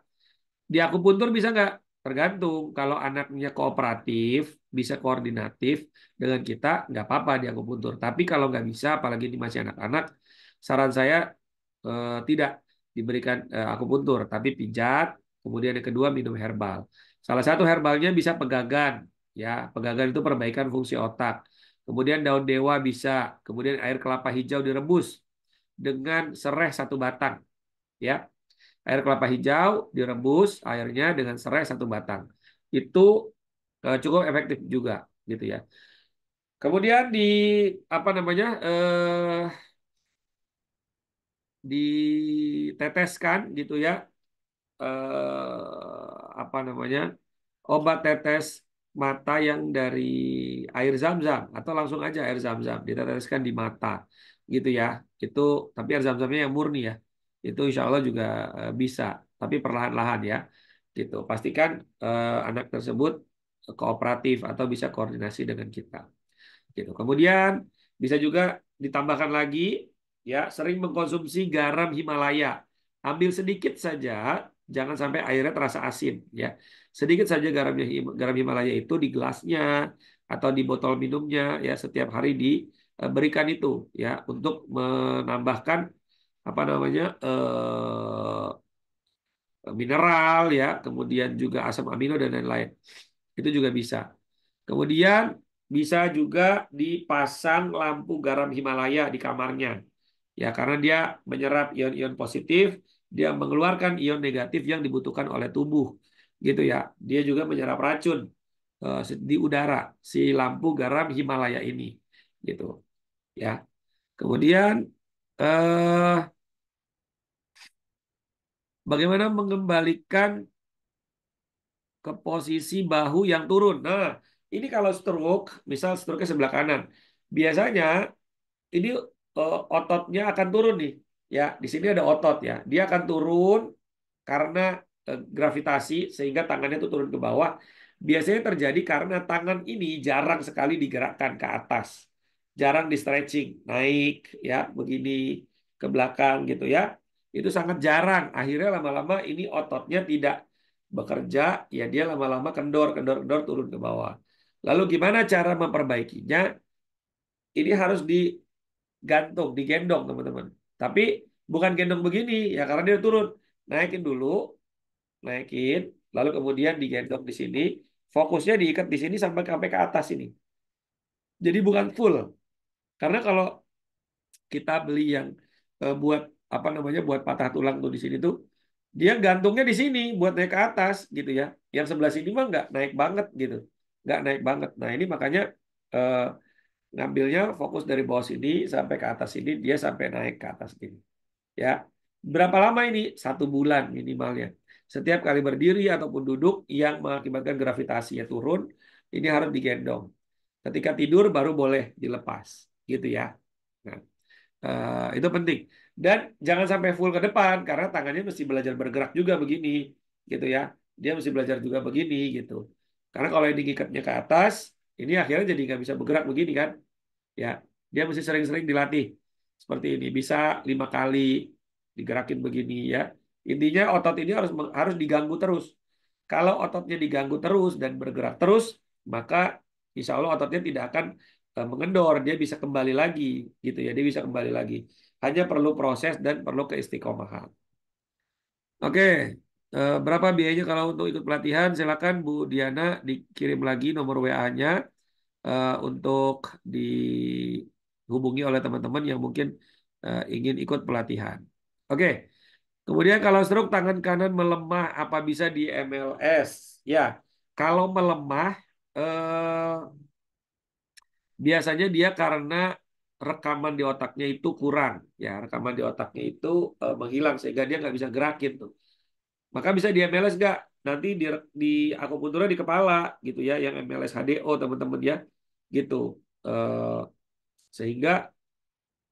di akupuntur bisa nggak? Tergantung. Kalau anaknya kooperatif, bisa koordinatif dengan kita, nggak apa-apa di akupuntur. Tapi kalau nggak bisa, apalagi ini masih anak-anak, saran saya tidak diberikan akupuntur, tapi pijat. Kemudian yang kedua, minum herbal. Salah satu herbalnya bisa pegagan. Ya, pegagan itu perbaikan fungsi otak. Kemudian daun dewa bisa. Kemudian air kelapa hijau direbus dengan sereh 1 batang. Ya, air kelapa hijau direbus airnya dengan serai 1 batang. Itu cukup efektif juga gitu ya. Kemudian di apa namanya diteteskan gitu ya, apa namanya, obat tetes mata yang dari air zam-zam, atau langsung aja air zam-zam diteteskan di mata gitu ya. Itu tapi air zam-zamnya yang murni ya. itu insya Allah juga bisa, tapi perlahan-lahan ya. Gitu. Pastikan anak tersebut kooperatif atau bisa koordinasi dengan kita. Gitu. Kemudian bisa juga ditambahkan lagi ya, sering mengkonsumsi garam Himalaya. Ambil sedikit saja, jangan sampai airnya terasa asin ya. Sedikit saja garam Himalaya itu di gelasnya atau di botol minumnya ya, setiap hari diberikan itu ya, untuk menambahkan apa namanya mineral ya, kemudian juga asam amino dan lain-lain. Itu juga bisa. Kemudian bisa juga dipasang lampu garam Himalaya di kamarnya. Ya, karena dia menyerap ion-ion positif, dia mengeluarkan ion negatif yang dibutuhkan oleh tubuh. Gitu ya. Dia juga menyerap racun di udara si lampu garam Himalaya ini. Gitu. Ya. Kemudian bagaimana mengembalikan ke posisi bahu yang turun. Nah, ini kalau stroke, misal stroke sebelah kanan, biasanya ini ototnya akan turun nih. Ya, di sini ada otot ya. Dia akan turun karena gravitasi sehingga tangannya itu turun ke bawah. Biasanya terjadi karena tangan ini jarang sekali digerakkan ke atas. Jarang di stretching, naik ya, begini ke belakang gitu ya. Itu sangat jarang. Akhirnya lama-lama ini ototnya tidak bekerja, ya dia lama-lama kendor turun ke bawah. Lalu gimana cara memperbaikinya? Ini harus digendong teman-teman. Tapi bukan gendong begini ya, karena dia turun. Naikin dulu, naikin, lalu kemudian digendong di sini. Fokusnya diikat di sini sampai ke atas ini. Jadi bukan full. Karena kalau kita beli yang buat apa namanya, buat patah tulang tuh di sini tuh, dia gantungnya di sini buat naik ke atas gitu ya. Yang sebelah sini mah nggak naik banget gitu, nggak naik banget. Nah ini makanya eh, ngambilnya fokus dari bawah sini sampai ke atas sini, dia sampai naik ke atas sini. Ya, berapa lama ini? 1 bulan minimalnya. Setiap kali berdiri ataupun duduk yang mengakibatkan gravitasinya turun, ini harus digendong. Ketika tidur baru boleh dilepas, gitu ya. Nah, itu penting. Dan jangan sampai full ke depan karena tangannya mesti belajar bergerak juga begini, gitu ya. Dia mesti belajar juga begini, gitu. Karena kalau ini ngikatnya ke atas, ini akhirnya jadi nggak bisa bergerak begini kan? Ya, dia mesti sering-sering dilatih seperti ini. Bisa 5 kali digerakin begini ya. Intinya otot ini harus diganggu terus. Kalau ototnya diganggu terus dan bergerak terus, maka insya Allah ototnya tidak akan mengendor, dia bisa kembali lagi gitu ya, dia bisa kembali lagi. Hanya perlu proses dan perlu keistiqomahan. Oke, berapa biayanya kalau untuk ikut pelatihan? Silakan Bu Diana dikirim lagi nomor WA-nya untuk dihubungi oleh teman-teman yang mungkin ingin ikut pelatihan. Oke, kemudian kalau stroke tangan kanan melemah, apa bisa di MLS? Ya, kalau melemah biasanya dia karena rekaman di otaknya itu kurang, ya rekaman di otaknya itu menghilang sehingga dia nggak bisa gerakin tuh. Maka bisa di MLS nggak? Nanti di akupunturnya di kepala gitu ya, yang MLS HDO teman-teman ya, gitu. Sehingga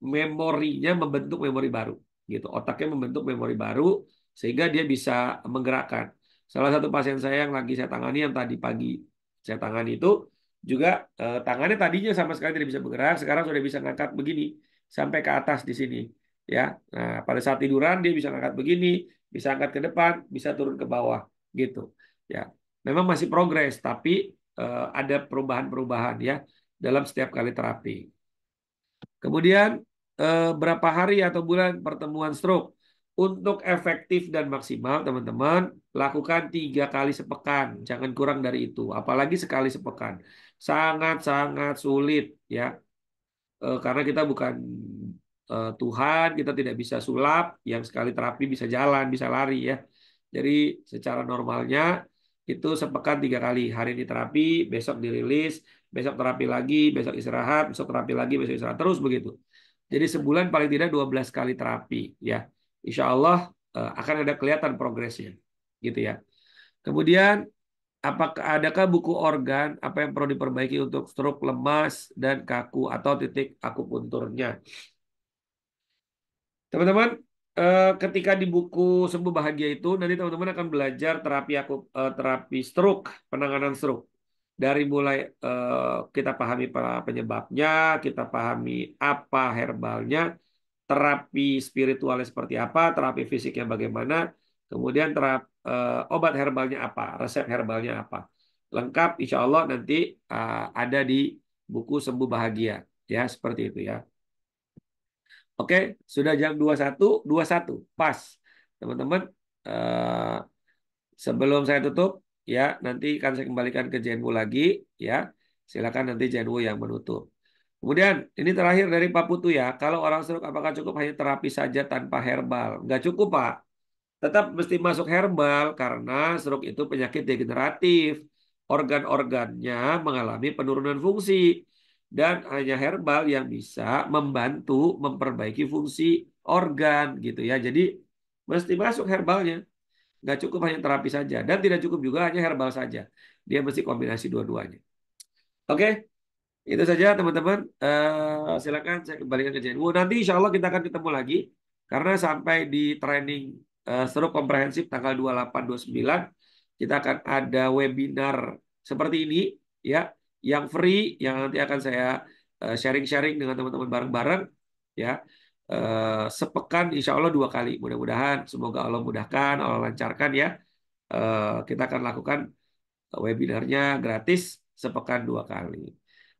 memorinya membentuk memori baru, gitu. Otaknya membentuk memori baru sehingga dia bisa menggerakkan. Salah satu pasien saya yang lagi saya tangani yang tadi pagi saya tangani itu juga tangannya tadinya sama sekali tidak bisa bergerak, sekarang sudah bisa ngangkat begini sampai ke atas di sini, ya. Nah, pada saat tiduran dia bisa ngangkat begini, bisa angkat ke depan, bisa turun ke bawah, gitu. Ya, memang masih progres, tapi ada perubahan-perubahan ya dalam setiap kali terapi. Kemudian berapa hari atau bulan pertemuan stroke? Untuk efektif dan maksimal, teman-teman, lakukan 3 kali sepekan. Jangan kurang dari itu. Apalagi sekali sepekan. Sangat-sangat sulit ya. Karena kita bukan Tuhan, kita tidak bisa sulap. Yang sekali terapi bisa jalan, bisa lari ya. Jadi secara normalnya itu sepekan 3 kali. Hari ini terapi, besok dirilis, besok terapi lagi, besok istirahat, besok terapi lagi, besok istirahat, terus begitu. Jadi sebulan paling tidak 12 kali terapi ya. Insya Allah akan ada kelihatan progresnya gitu ya. Kemudian adakah buku organ apa yang perlu diperbaiki untuk stroke lemas dan kaku atau titik akupunturnya? Teman-teman, ketika di buku Sembuh Bahagia itu nanti teman-teman akan belajar terapi stroke, penanganan stroke. Dari mulai kita pahami penyebabnya, kita pahami apa herbalnya, terapi spiritualnya seperti apa, terapi fisiknya bagaimana, kemudian obat herbalnya apa, resep herbalnya apa. Lengkap insya Allah nanti ada di buku Sembuh Bahagia. Ya, seperti itu ya. Oke, sudah jam 21, pas. Teman-teman, sebelum saya tutup, ya nanti akan saya kembalikan ke Jenwu lagi, ya. Silakan nanti Jenwu yang menutup. Kemudian, ini terakhir dari Pak Putu ya. Kalau orang stroke apakah cukup hanya terapi saja tanpa herbal? Nggak cukup, Pak. Tetap mesti masuk herbal karena stroke itu penyakit degeneratif. Organ-organnya mengalami penurunan fungsi. Dan hanya herbal yang bisa membantu memperbaiki fungsi organ gitu ya. Jadi mesti masuk herbalnya. Nggak cukup hanya terapi saja. Dan tidak cukup juga hanya herbal saja. Dia mesti kombinasi dua-duanya. Oke, itu saja teman-teman. Silakan saya kembalikan ke Jenwu. Nanti insya Allah kita akan ketemu lagi. Karena sampai di training stroke komprehensif tanggal 28-29, kita akan ada webinar seperti ini. Ya, yang free, yang nanti akan saya sharing-sharing dengan teman-teman bareng-bareng. Ya, sepekan insya Allah 2 kali. Mudah-mudahan, semoga Allah mudahkan, Allah lancarkan ya. Kita akan lakukan webinarnya gratis sepekan 2 kali.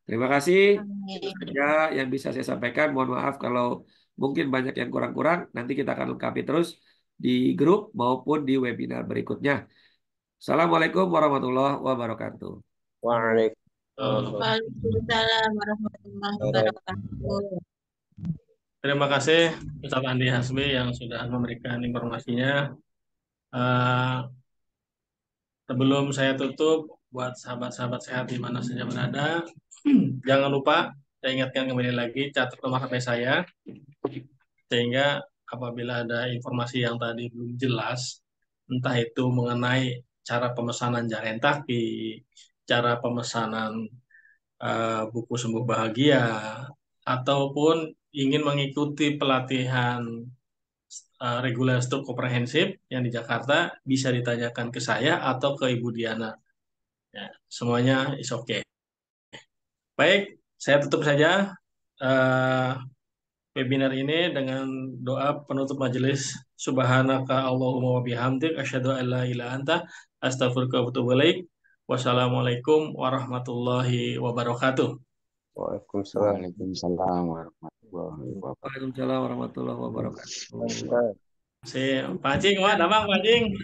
Terima kasih. Itu saja yang bisa saya sampaikan. Mohon maaf kalau mungkin banyak yang kurang-kurang. Nanti kita akan lengkapi terus di grup maupun di webinar berikutnya. Assalamualaikum warahmatullahi wabarakatuh. Waalaikumsalam warahmatullahi wabarakatuh. Terima kasih Ustaz Andi Hasbi yang sudah memberikan informasinya. Sebelum saya tutup, buat sahabat-sahabat sehat di mana saja berada, jangan lupa saya ingatkan kembali lagi catat nomor HP saya, sehingga apabila ada informasi yang tadi belum jelas, entah itu mengenai cara pemesanan Jaren Taki, cara pemesanan buku Sembuh Bahagia, ataupun ingin mengikuti pelatihan reguler stroke komprehensif yang di Jakarta, bisa ditanyakan ke saya atau ke Ibu Diana. Ya, semuanya is okay. Baik, saya tutup saja webinar ini dengan doa penutup majelis. Subhanaka Allahumma wa bihamdik asyhadu an la ilaha anta astaghfiruka wa atubu ilaik. Wassalamualaikum warahmatullahi wabarakatuh. Waalaikumsalam warahmatullahi wabarakatuh. Waalaikumsalam warahmatullahi wabarakatuh. Si Pak Cing, Pak Damang, Pak Cing.